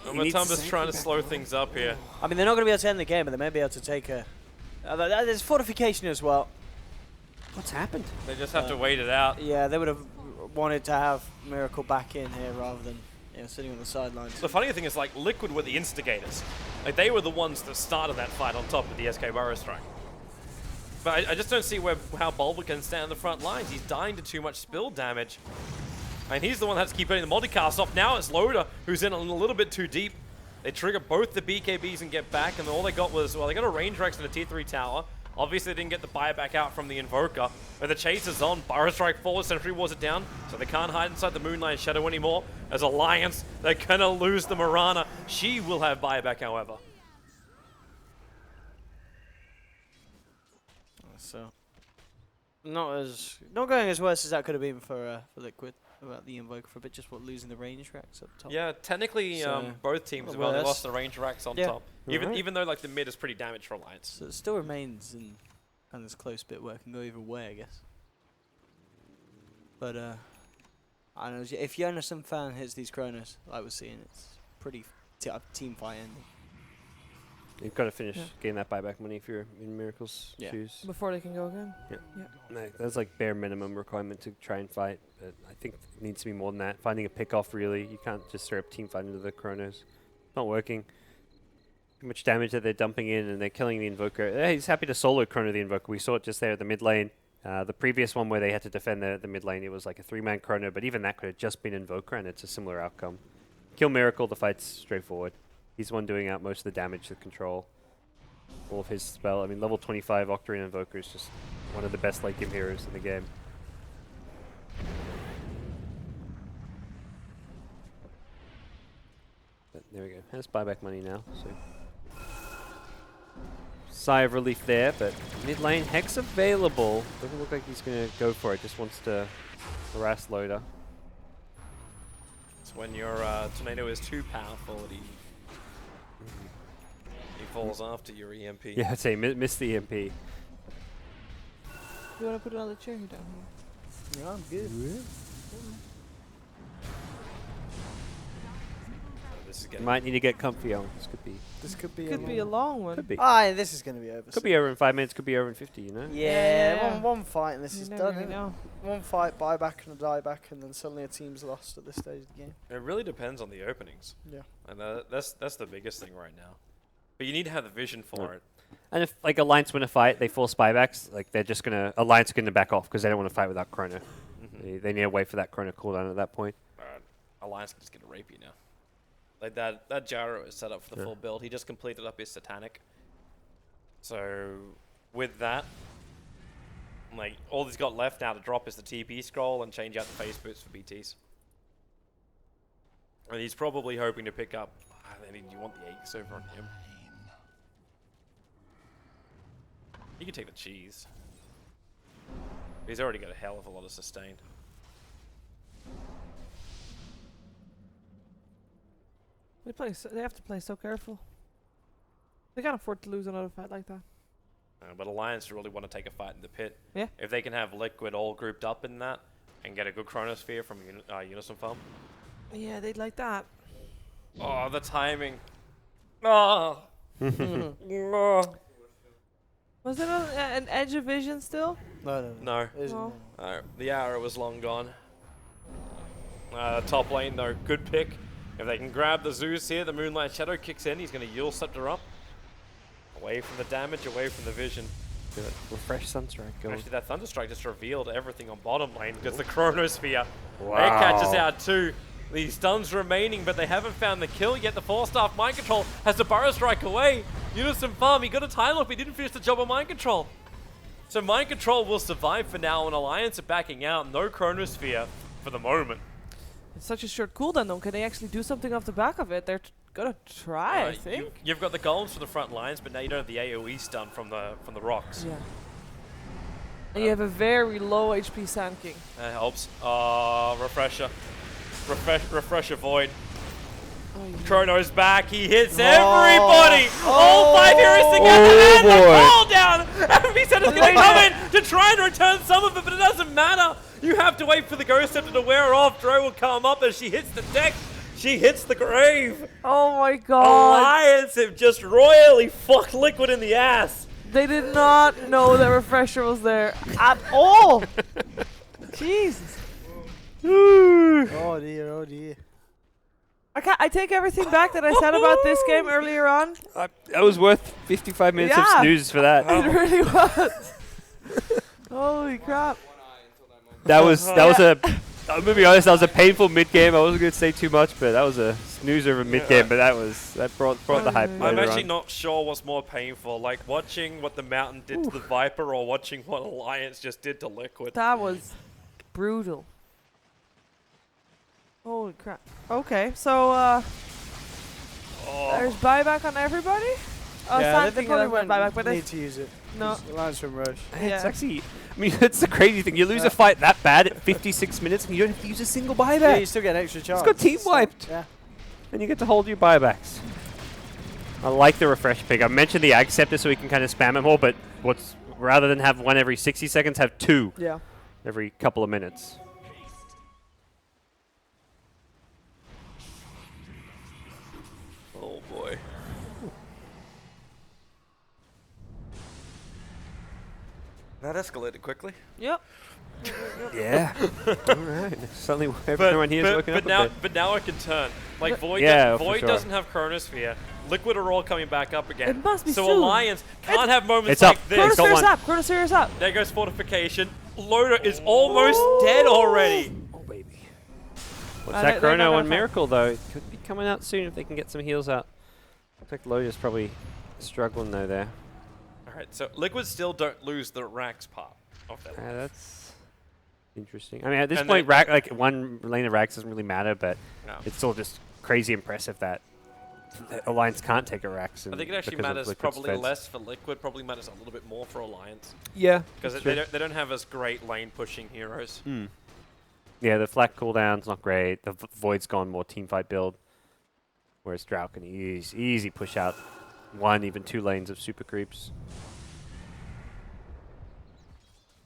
S2: he needs
S4: Matumba's
S2: Sand
S4: trying to
S2: King
S4: slow
S2: back.
S4: things up here.
S3: I mean, they're not going to be able to end the game, but they may be able to take a. There's fortification as well.
S2: What's happened?
S4: They just have to wait it out.
S3: Yeah, they would have wanted to have Miracle back in here rather than sitting on the sidelines.
S4: The funny thing is, like, Liquid were the instigators. Like, they were the ones that started that fight on top of the SK Burrow Strike. But I just don't see how Bulba can stand in the front lines. He's dying to too much spill damage. And he's the one that has to keep getting the multicast off. Now it's Loda, who's in a little bit too deep. They trigger both the BKBs and get back, and all they got was, well, they got a range Rex and a tier 3 tower. Obviously, they didn't get the buyback out from the Invoker. But the chase is on. Burrow Strike forward, Sentry Wars it down. So they can't hide inside the Moonlight Shadow anymore. As Alliance, they're going to lose the Mirana. She will have buyback, however.
S3: So, not going as worse as that could have been for Liquid. About the Invoker for a bit, just losing the range racks up top.
S4: Yeah, technically,
S3: So,
S4: both teams have
S3: well,
S4: only
S3: that's-
S4: lost the range racks on
S3: Yeah.
S4: top. Even though like the mid is pretty damaged for Alliance.
S3: So it still remains in kind of this close bit where it can go either way, I guess. But I don't know, if Jonassomfan hits these Chronos, like we're seeing, it's pretty team fight ending.
S2: You've got to finish getting that buyback money if you're in Miracle's shoes.
S1: Before they can go again.
S2: No, that's like bare minimum requirement to try and fight. But I think it needs to be more than that. Finding a pick-off, really. You can't just straight up team fight into the Chronos. It's not working. Too much damage that they're dumping in, and they're killing the Invoker. He's happy to solo Chrono the Invoker. We saw it just there at the mid lane. The previous one where they had to defend the mid lane, it was like a 3-man Chrono, but even that could have just been Invoker, and it's a similar outcome. Kill Miracle, the fight's straightforward. He's the one doing out most of the damage to control all of his spell. I mean, level 25 Octarine Invoker is just one of the best late game heroes in the game. But there we go. Has buyback money now. So sigh of relief there, but mid lane Hex available. Doesn't look like he's going to go for it. Just wants to harass Loda.
S4: It's when your tornado is too powerful that he falls after your EMP.
S2: Yeah, I'd say miss the EMP.
S1: You want to put another chair down here?
S3: Yeah, I'm good.
S4: This is
S2: You
S4: getting
S2: might need to get comfy on. This could be
S1: A long one.
S2: Could be.
S3: This is going to be over.
S2: Could be over in 5 minutes. Could be over in 50. You know.
S3: Yeah, one fight and this
S1: You
S3: is
S1: never
S3: done.
S1: really
S3: Isn't it?
S1: know.
S3: One fight, buyback and a dieback, and then suddenly a team's lost at this stage of the game.
S4: It really depends on the openings.
S3: Yeah.
S4: And that's the biggest thing right now. But you need to have the vision for it.
S2: And if like Alliance win a fight, they force buybacks. Like they're just gonna Alliance gonna back off because they don't want to fight without Chrono. They need to wait for that Chrono cooldown at that point.
S4: Alliance can just get a rapey now. Like that Gyro is set up for the full build. He just completed up his Satanic. So with that, like all he's got left now to drop is the TP scroll and change out the face boots for BTs. And he's probably hoping to pick up. I mean, you want the Aegis over on him. He can take the cheese. He's already got a hell of a lot of sustain.
S1: They have to play so careful. They can't afford to lose another fight like that.
S4: But Alliance really want to take a fight in the pit.
S1: Yeah.
S4: If they can have Liquid all grouped up in that and get a good Chronosphere from Jonassomfan.
S1: Yeah, they'd like that.
S4: Oh, the timing. Oh. Oh.
S1: Was it an Edge of Vision still?
S3: No.
S4: No.
S1: No.
S4: The arrow was long gone. Top lane though, good pick. If they can grab the Zeus here, the Moonlight Shadow kicks in. He's going to Yule Scepter up. Away from the damage, away from the vision.
S2: Good. Refresh Sunstrike. Go.
S4: Actually, that Thunderstrike just revealed everything on bottom lane because the Chronosphere.
S2: Wow.
S4: It catches out too. The stuns remaining, but they haven't found the kill yet. The 4-staff Mind Control has the Burrow Strike away. Jonassomfan, he got a time up, he didn't finish the job on Mind Control. So Mind Control will survive for now, and Alliance are backing out. No Chronosphere for the moment.
S1: It's such a short cooldown though. Can they actually do something off the back of it? They're gonna try, I think.
S4: You've got the golems for the front lines, but now you don't have the AoE stun from the rocks.
S1: Yeah. And you have a very low HP Sand King.
S4: That helps. Refresher. Refresher Void.
S1: Oh, yeah.
S4: Chrono's back. He hits everybody. All 5 heroes together.
S2: Oh,
S4: and
S2: boy.
S4: the call down. He said it's going to come in to try and return some of it, but it doesn't matter. You have to wait for the Ghost Scepter to wear off. Drow will come up as she hits the deck. She hits the grave.
S1: Oh my god.
S4: Alliance have just royally fucked Liquid in the ass.
S1: They did not know that Refresher was there at all. Jesus.
S3: Oh dear.
S1: I take everything back that I said about this game earlier on.
S2: That was worth 55 minutes of snooze for that.
S1: It really was. Holy crap.
S2: That was a I'm gonna be honest, that was a painful mid game. I wasn't gonna say too much, but that was a snoozer of a mid game. But that brought the hype.
S4: I'm actually
S2: on.
S4: not sure what's more painful, like watching what the Mountain did to the Viper, or watching what Alliance just did to Liquid.
S1: That was brutal. Holy crap. Okay, so there's buyback on everybody? Oh,
S3: yeah,
S1: Sam
S3: they
S1: thinking
S3: probably
S1: of
S3: won't
S1: buyback, but
S3: need to use it.
S1: no.
S3: Alliance from Rush.
S2: It's
S1: Yeah.
S2: actually, I mean, it's the crazy thing. You lose a fight that bad at 56 minutes, and you don't have to use a single buyback.
S3: Yeah, you still get an extra chance.
S2: got team wiped.
S3: Yeah.
S2: And you get to hold your buybacks. I like the refresh pick. I mentioned the Ag Scepter so we can kind of spam it more, but rather than have one every 60 seconds, have two
S1: Yeah.
S2: every couple of minutes.
S4: Oh boy. That escalated quickly.
S1: Yep.
S2: Yeah. All right. Suddenly everyone here is working up a bit.
S4: But now it can turn. Like Void,
S2: Yeah, for
S4: Void
S2: sure.
S4: doesn't have Chronosphere. Liquid are all coming back up again.
S1: It must be
S4: so
S1: soon.
S4: Alliance can't have moments
S2: It's
S4: like
S2: up.
S4: this.
S2: It's got
S1: Chronosphere's
S2: one.
S1: up. Chronosphere's up.
S4: There goes Fortification. Loda is almost dead already.
S2: Oh, baby. What's
S1: they're
S2: that
S1: not
S2: Chrono
S1: gonna
S2: on
S1: fight.
S2: Miracle, though? It could be coming out soon if they can get some heals out. Looks like Loda's probably struggling, though, there.
S4: Alright, so Liquid still don't lose the Rax part of that.
S2: Yeah, that's interesting. I mean, at this
S4: And
S2: point,
S4: they-
S2: like one lane of Rax doesn't really matter, but
S4: No.
S2: it's still just crazy impressive that Alliance can't take a Rax.
S4: I think it actually matters probably less for Liquid, probably matters a little bit more for Alliance.
S2: Yeah,
S4: Because they don't have as great lane pushing heroes.
S2: Yeah, the flak cooldown's not great. The Void's gone more teamfight build, whereas Drow can easy push out one, even two lanes of super creeps.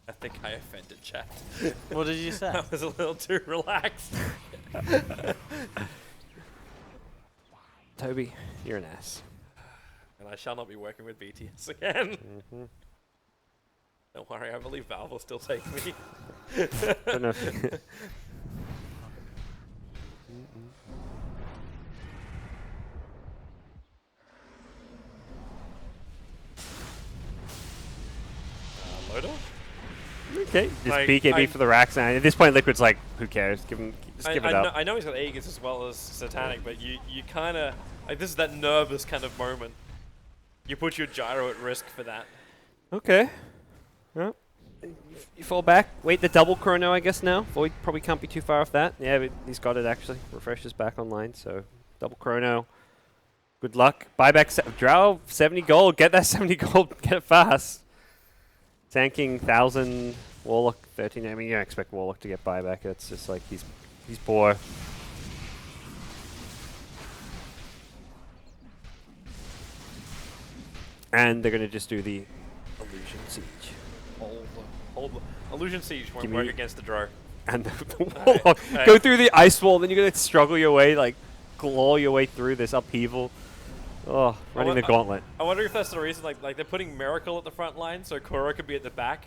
S4: I think I offended chat.
S3: What did you say?
S4: I was a little too relaxed.
S2: Toby, you're an ass.
S4: And I shall not be working with BTS again. Don't worry, I believe Valve will still take me.
S2: Don't know if
S4: Loda?
S2: okay, just
S4: Like,
S2: BKB for the Rax. And at this point, Liquid's like, who cares? Give it up.
S4: I know he's got Aegis as well as Satanic, but you kind of... Like, this is that nervous kind of moment. You put your Gyro at risk for that.
S2: Okay. Well, you fall back. Wait the double chrono, I guess, now. Void probably can't be too far off that. Yeah, but he's got it, actually. Refresh is back online, so double chrono. Good luck. Buyback Drow, 70 gold. Get that 70 gold. Get it fast. Tanking 1,000. Warlock, 13. I mean, you don't expect Warlock to get buyback. It's just like he's poor. And they're going to just do the Illusion Siege.
S4: Hold the Illusion Siege won't
S2: Give
S4: work
S2: me-
S4: against the Drow.
S2: And the Warlock.
S4: Hey.
S2: Go through the ice wall, then you're going to struggle your way, like, claw your way through this upheaval. Oh, running the gauntlet.
S4: I wonder if that's the reason, like they're putting Miracle at the front line, so Kuro could be at the back.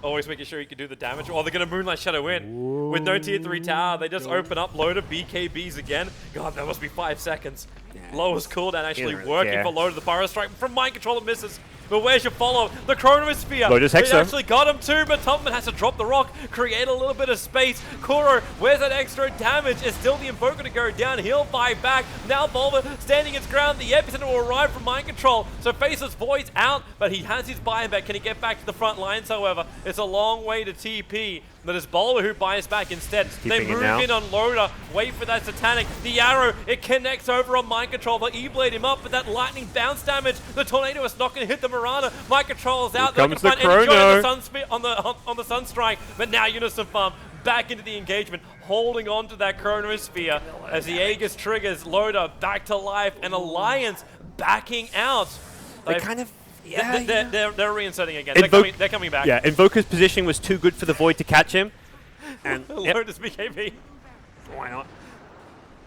S4: Always making sure he can do the damage. Or they're going to Moonlight Shadow in. With no tier 3 tower, they just open up, Loda, BKBs again. God, that must be 5 seconds. Lowest cooldown actually
S2: really
S4: working
S2: care.
S4: for Loda. The Pyro Strike from Mind Control, it misses. But where's your follow? The Chronosphere.
S2: Loda's
S4: It
S2: Hexo.
S4: actually got him too, but Tubman has to drop the rock, create a little bit of space. Kuro, where's that extra damage? It's still the Invoker to go down. He'll fight back. Now Volva standing its ground. The epicenter will arrive from Mind Control. So Faceless Void's out, but he has his buyback. Can he get back to the front lines, however? It's a long way to TP. But it's Bowler who buys back instead. They
S2: keeping it
S4: move
S2: now.
S4: in on Loda, wait for that Satanic. The arrow, it connects over on Mind Control. The E-Blade him up, but that lightning bounce damage. The Tornado is not going to hit the Mirana. Mind Control is out.
S2: Here
S4: They
S2: comes
S4: can
S2: the
S4: find any joy
S2: Chrono.
S4: on the Sunstrike. But now Unison back into the engagement, holding on to that Chronosphere as the Aegis triggers Loda back to life, and Alliance backing out.
S2: They
S4: They've-
S2: kind of...
S4: They're reinserting again. They're coming back.
S2: Yeah, Invoker's positioning was too good for the Void to catch him. And yep,
S4: Loda's BKB.
S2: why not?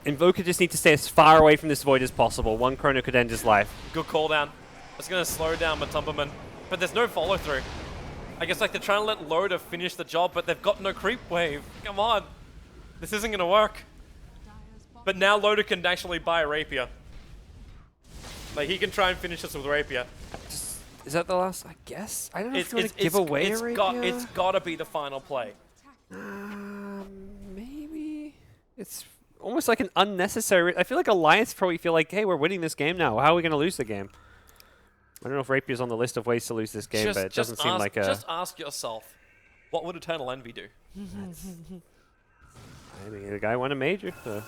S2: Invoker just needs to stay as far away from this Void as possible. One chrono could end his life.
S4: Good call down. It's going to slow down Matumbaman, but there's no follow through. I guess like they're trying to let Loda finish the job, but they've got no creep wave. Come on. This isn't going to work. But now Loda can actually buy a Rapier. Like he can try and finish this with Rapier.
S2: Is that the last? I guess. I don't know if you want to give away a Rapier.
S4: It's got to be the final play.
S2: It's almost like an unnecessary. I feel like Alliance probably feel like, hey, we're winning this game now. How are we going to lose the game? I don't know if Rapier's on the list of ways to lose this game, but it doesn't seem like a.
S4: Just ask yourself, what would Eternal Envy do?
S2: I mean, the guy won a major, so.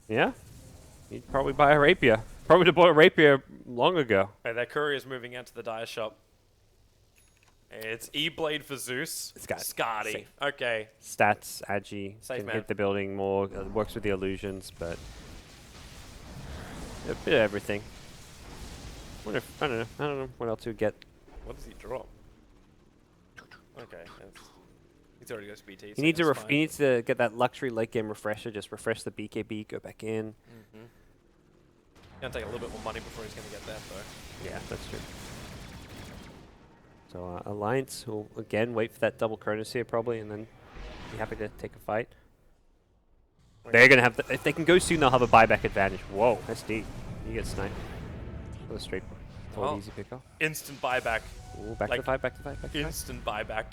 S2: Yeah. He'd probably buy a Rapier. Probably bought a Rapier long ago.
S4: Hey, that courier's moving out to the Dire Shop. It's E-Blade for Zeus. Scardy.
S2: Safe.
S4: Okay.
S2: Stats, Agi,
S4: Safe,
S2: can
S4: man.
S2: hit the building more, works with the illusions, but a bit of everything. I don't know what else you get.
S4: What does he drop? Okay. He's already got BT.
S2: He needs to get that luxury late game refresher, just refresh the BKB, go back in.
S4: Gonna take a little bit more money before he's gonna get that though.
S2: Yeah, that's true. So Alliance will again wait for that double Cronus here probably, and then be happy to take a fight. They're gonna have if they can go soon, they'll have a buyback advantage. Whoa, SD, you get sniped. What a straight forward easy pick off.
S4: Instant buyback.
S2: Ooh, back to fight, back to fight, back to fight.
S4: Instant buyback.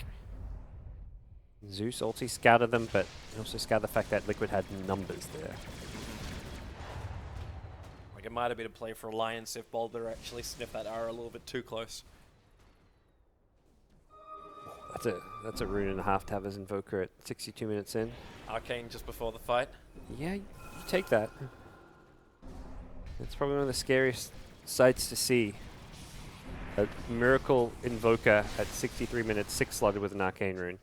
S2: Zeus ulti scouted them, but he also scouted the fact that Liquid had numbers there.
S4: Like it might have been a play for Alliance if Bulba actually sniffed that R a little bit too close.
S2: That's a rune and a half to have as Invoker at 62 minutes in.
S4: Arcane just before the fight.
S2: Yeah, you take that. It's probably one of the scariest sights to see. A Miracle Invoker at 63 minutes, 6 slotted with an Arcane rune.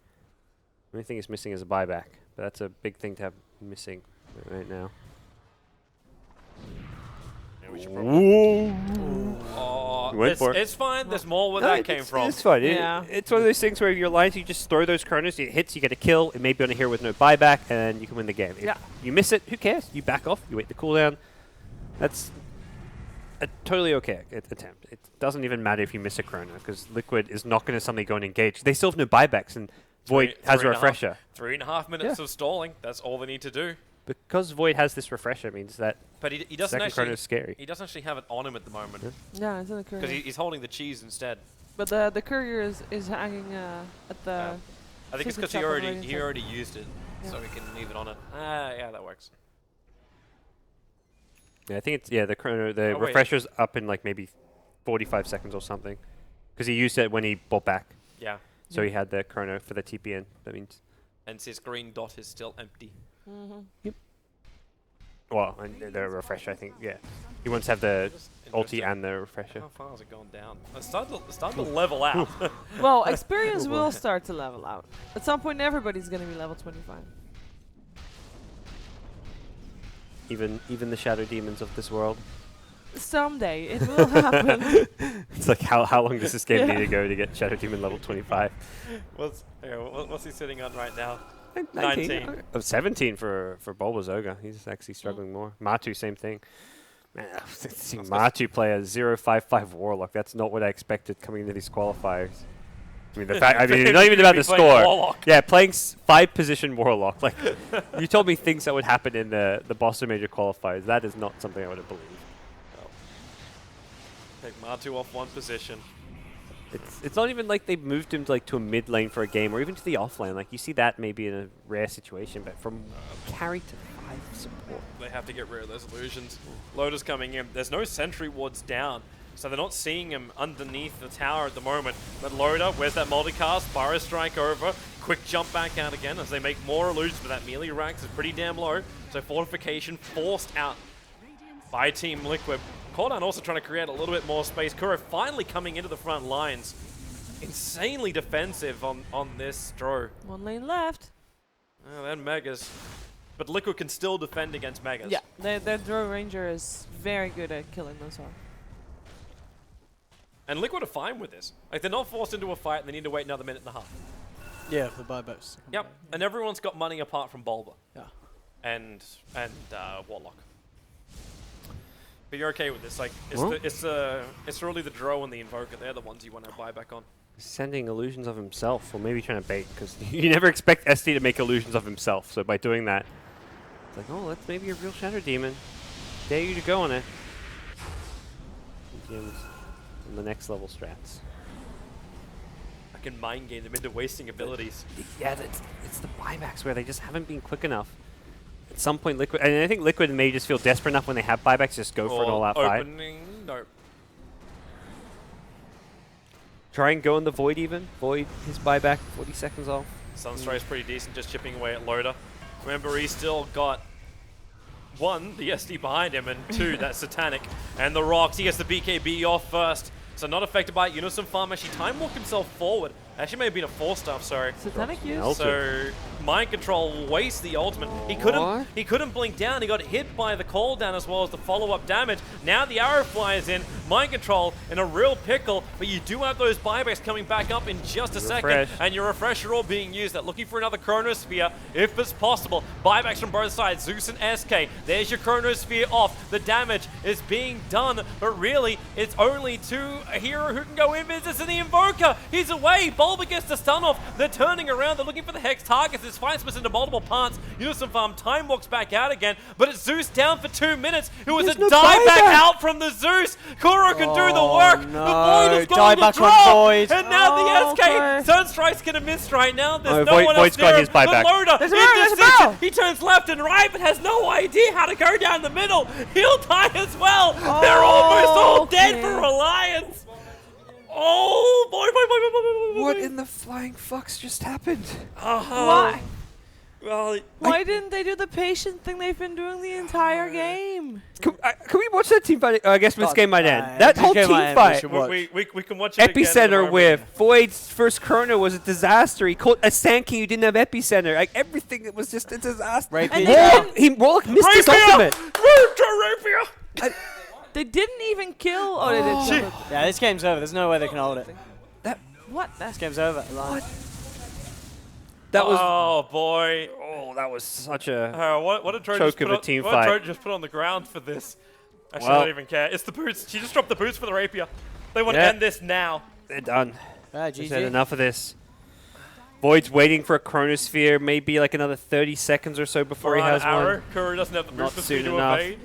S2: The only thing he's missing is a buyback, but that's a big thing to have missing right now.
S4: Yeah, we should
S2: You went for it.
S4: It's fine. There's more where that came from.
S2: It's fine.
S1: Yeah.
S2: It's one of those things where your lines, you just throw those Chronos, it hits, you get a kill, it may be on a hero with no buyback, and you can win the game. If you miss it, who cares? You back off, you wait the cooldown. That's a totally okay attempt. It doesn't even matter if you miss a Chrono, because Liquid is not going to suddenly go and engage. They still have no buybacks, and Void has a refresher.
S4: 3.5 minutes of stalling. That's all they need to do.
S2: Because Void has this refresher means that
S4: But he doesn't
S2: second Chrono is scary.
S4: He doesn't actually have it on him at the moment
S1: Yeah, it's in the courier.
S4: because he's holding the cheese instead.
S1: But the courier is hanging at the.
S4: I think it's
S1: Super
S4: because
S1: chopper
S4: he
S1: inside.
S4: already used it,
S1: Yeah.
S4: so he can leave it on it. Yeah, that works.
S2: Yeah, I think it's the Chrono, the
S4: Oh, wait.
S2: refresher's up in like maybe 45 seconds or something, because he used it when he bought back.
S4: Yeah,
S2: So he had the Chrono for the TPN. That means,
S4: and his green dot is still empty.
S2: well, and the refresher, I think, yeah. He wants to have the ulti and the refresher.
S4: How far has it gone down? It's starting to level out.
S1: Well, experience will start to level out. At some point, everybody's going to be level 25.
S2: Even the shadow demons of this world.
S1: Someday it will happen.
S2: It's like how long does this game need to go to get shadow demon level 25?
S4: What's he sitting on right now?
S2: 19. Oh, 17 for Bulba's Ogre. He's actually struggling more. Matu, same thing. Man, seeing Matu play a 0.55 Warlock, that's not what I expected coming into these qualifiers. I mean, it's not even about the score.
S4: Warlock.
S2: Yeah, playing 5-position Warlock. Like, you told me things that would happen in the Boston Major qualifiers. That is not something I would have believed.
S4: Take Matu off one position.
S2: It's not even like they've moved him to a mid lane for a game, or even to the off lane. Like, you see that maybe in a rare situation, but from carry to 5 support.
S4: They have to get rid of those illusions. Loda's coming in. There's no sentry wards down, so they're not seeing him underneath the tower at the moment. But Loda, where's that multicast? Burrow strike over. Quick jump back out again as they make more illusions, but that melee ranks is pretty damn low. So fortification forced out by Team Liquid. Cordown also trying to create a little bit more space. Kuro finally coming into the front lines. Insanely defensive on this draw.
S1: One lane left.
S4: Oh, then Megas. But Liquid can still defend against Megas.
S1: Yeah, their draw ranger is very good at killing those off.
S4: And Liquid are fine with this. Like, they're not forced into a fight and they need to wait another minute and a half.
S3: Yeah, for the buybacks.
S4: Yep, and everyone's got money apart from Bulba.
S3: Yeah.
S4: And Warlock. But you're okay with this? Like, it's really the Drow and the Invoker. They're the ones you want to buy back on.
S2: Sending illusions of himself, or maybe trying to bait, because you never expect SD to make illusions of himself. So by doing that, it's like, oh, that's maybe a real Shadow Demon. Dare you to go on it. EGMs on the next level strats.
S4: I can mind game them into wasting abilities.
S2: Yeah, it's the buybacks where they just haven't been quick enough. at some point Liquid, and I think Liquid may just feel desperate enough when they have buybacks, just go for an all-out fight.
S4: Opening, nope.
S2: Try and go in the Void even. Void his buyback, 40 seconds off.
S4: Sunstrike's pretty decent, just chipping away at Loda. Remember, he's still got 1, the SD behind him, and 2, that Satanic. And the Rocks, he gets the BKB off first. So not affected by it. Unison actually time walked himself forward. Actually may have been a 4-star, sorry.
S1: Satanic use.
S2: Melted.
S4: So Mind Control wastes the ultimate. He couldn't blink down. He got hit by the call down as well as the follow-up damage. Now the arrow flies in. Mind Control in a real pickle, but you do have those buybacks coming back up in just a second, and your refresher all being used. That looking for another Chronosphere if it's possible. Buybacks from both sides, Zeus and SK. There's your Chronosphere off. The damage is being done, but really it's only to a hero who can go in. This is the Invoker. He's away. Bulba gets the stun off. They're turning around. They're looking for the Hex targets. This fight splits into multiple parts. Unison time walks back out again, but it's Zeus down for 2 minutes. It was
S2: There's
S4: a
S2: no
S4: dieback
S2: buyback.
S4: out from the Zeus. Kuro can do the work.
S3: No.
S4: The Void is going to
S3: Dieback on
S4: drop.
S3: Void.
S4: And now
S1: Oh,
S4: the SK
S1: okay.
S4: Sunstrike's going to miss right now. There's no
S2: Void-
S4: one
S2: Void's
S4: else near
S2: got
S4: him.
S2: his buyback.
S4: But Loda
S1: There's
S4: in
S1: a barrel, there's a
S4: decision.
S1: barrel.
S4: He turns left and right, but has no idea how to go down the middle. He'll die as well. They're almost all dead for Alliance. Oh, boy.
S2: What in the flying fucks just happened?
S1: Why?
S4: Well,
S1: Why didn't they do the patient thing they've been doing the entire game?
S2: Can we watch that team fight? I guess this game might end. That
S3: this
S2: whole
S3: game
S2: team
S3: might end,
S2: fight.
S4: we can watch it again at the
S2: Epicenter
S4: moment.
S2: whiff. Void's first chrono was a disaster. He caught a Sand King who didn't have epicenter. Like everything, it was just a disaster.
S3: Rapier.
S1: And they
S2: Warlock missed his
S4: Rapier!
S2: ultimate.
S4: Rapier!
S1: They didn't even kill. Oh, they did. Kill it.
S3: Yeah, this game's over. There's no way they can hold it.
S1: What?
S3: This game's over.
S2: That was.
S4: Oh boy!
S2: Oh, that was such a.
S4: What did Drow
S2: Choke
S4: just put
S2: of a
S4: on,
S2: team
S4: what
S2: fight.
S4: did Drow just put on the ground for this? Actually, I
S2: Well-
S4: don't even care. It's the boots. She just dropped the boots for the Rapier. They want to
S2: Yeah.
S4: end this now.
S2: They're done.
S3: Ah,
S2: Just had
S3: GG.
S2: enough of this. Void's waiting for a Chronosphere, maybe like another 30 seconds or so before he has
S4: arrow.
S2: one.
S4: Kuro doesn't have the
S2: Not
S4: boost for speed
S2: soon
S4: to
S2: enough.
S4: evade.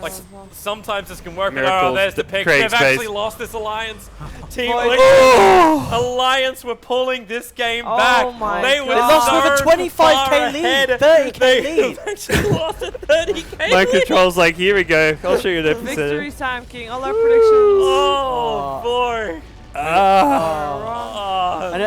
S4: Like sometimes this can work. But
S2: Miracles,
S4: oh, there's the pick.
S2: creating
S4: They've
S2: space.
S4: actually lost this alliance. Team
S1: Void.
S4: Liquid.
S2: Oh!
S4: Alliance were pulling this game
S1: Oh
S4: back.
S1: my
S4: They
S1: God.
S4: were
S1: They
S3: lost with a
S4: so
S3: 25K
S4: far
S3: lead,
S4: ahead.
S3: 30K
S4: They
S3: lead.
S4: eventually lost a 30K
S2: Mind
S4: lead.
S2: Control's like, here we go. I'll show you the epicenter.
S1: Victory time, King. All our predictions.
S4: Oh boy.
S2: Ah.
S4: Oh.
S3: And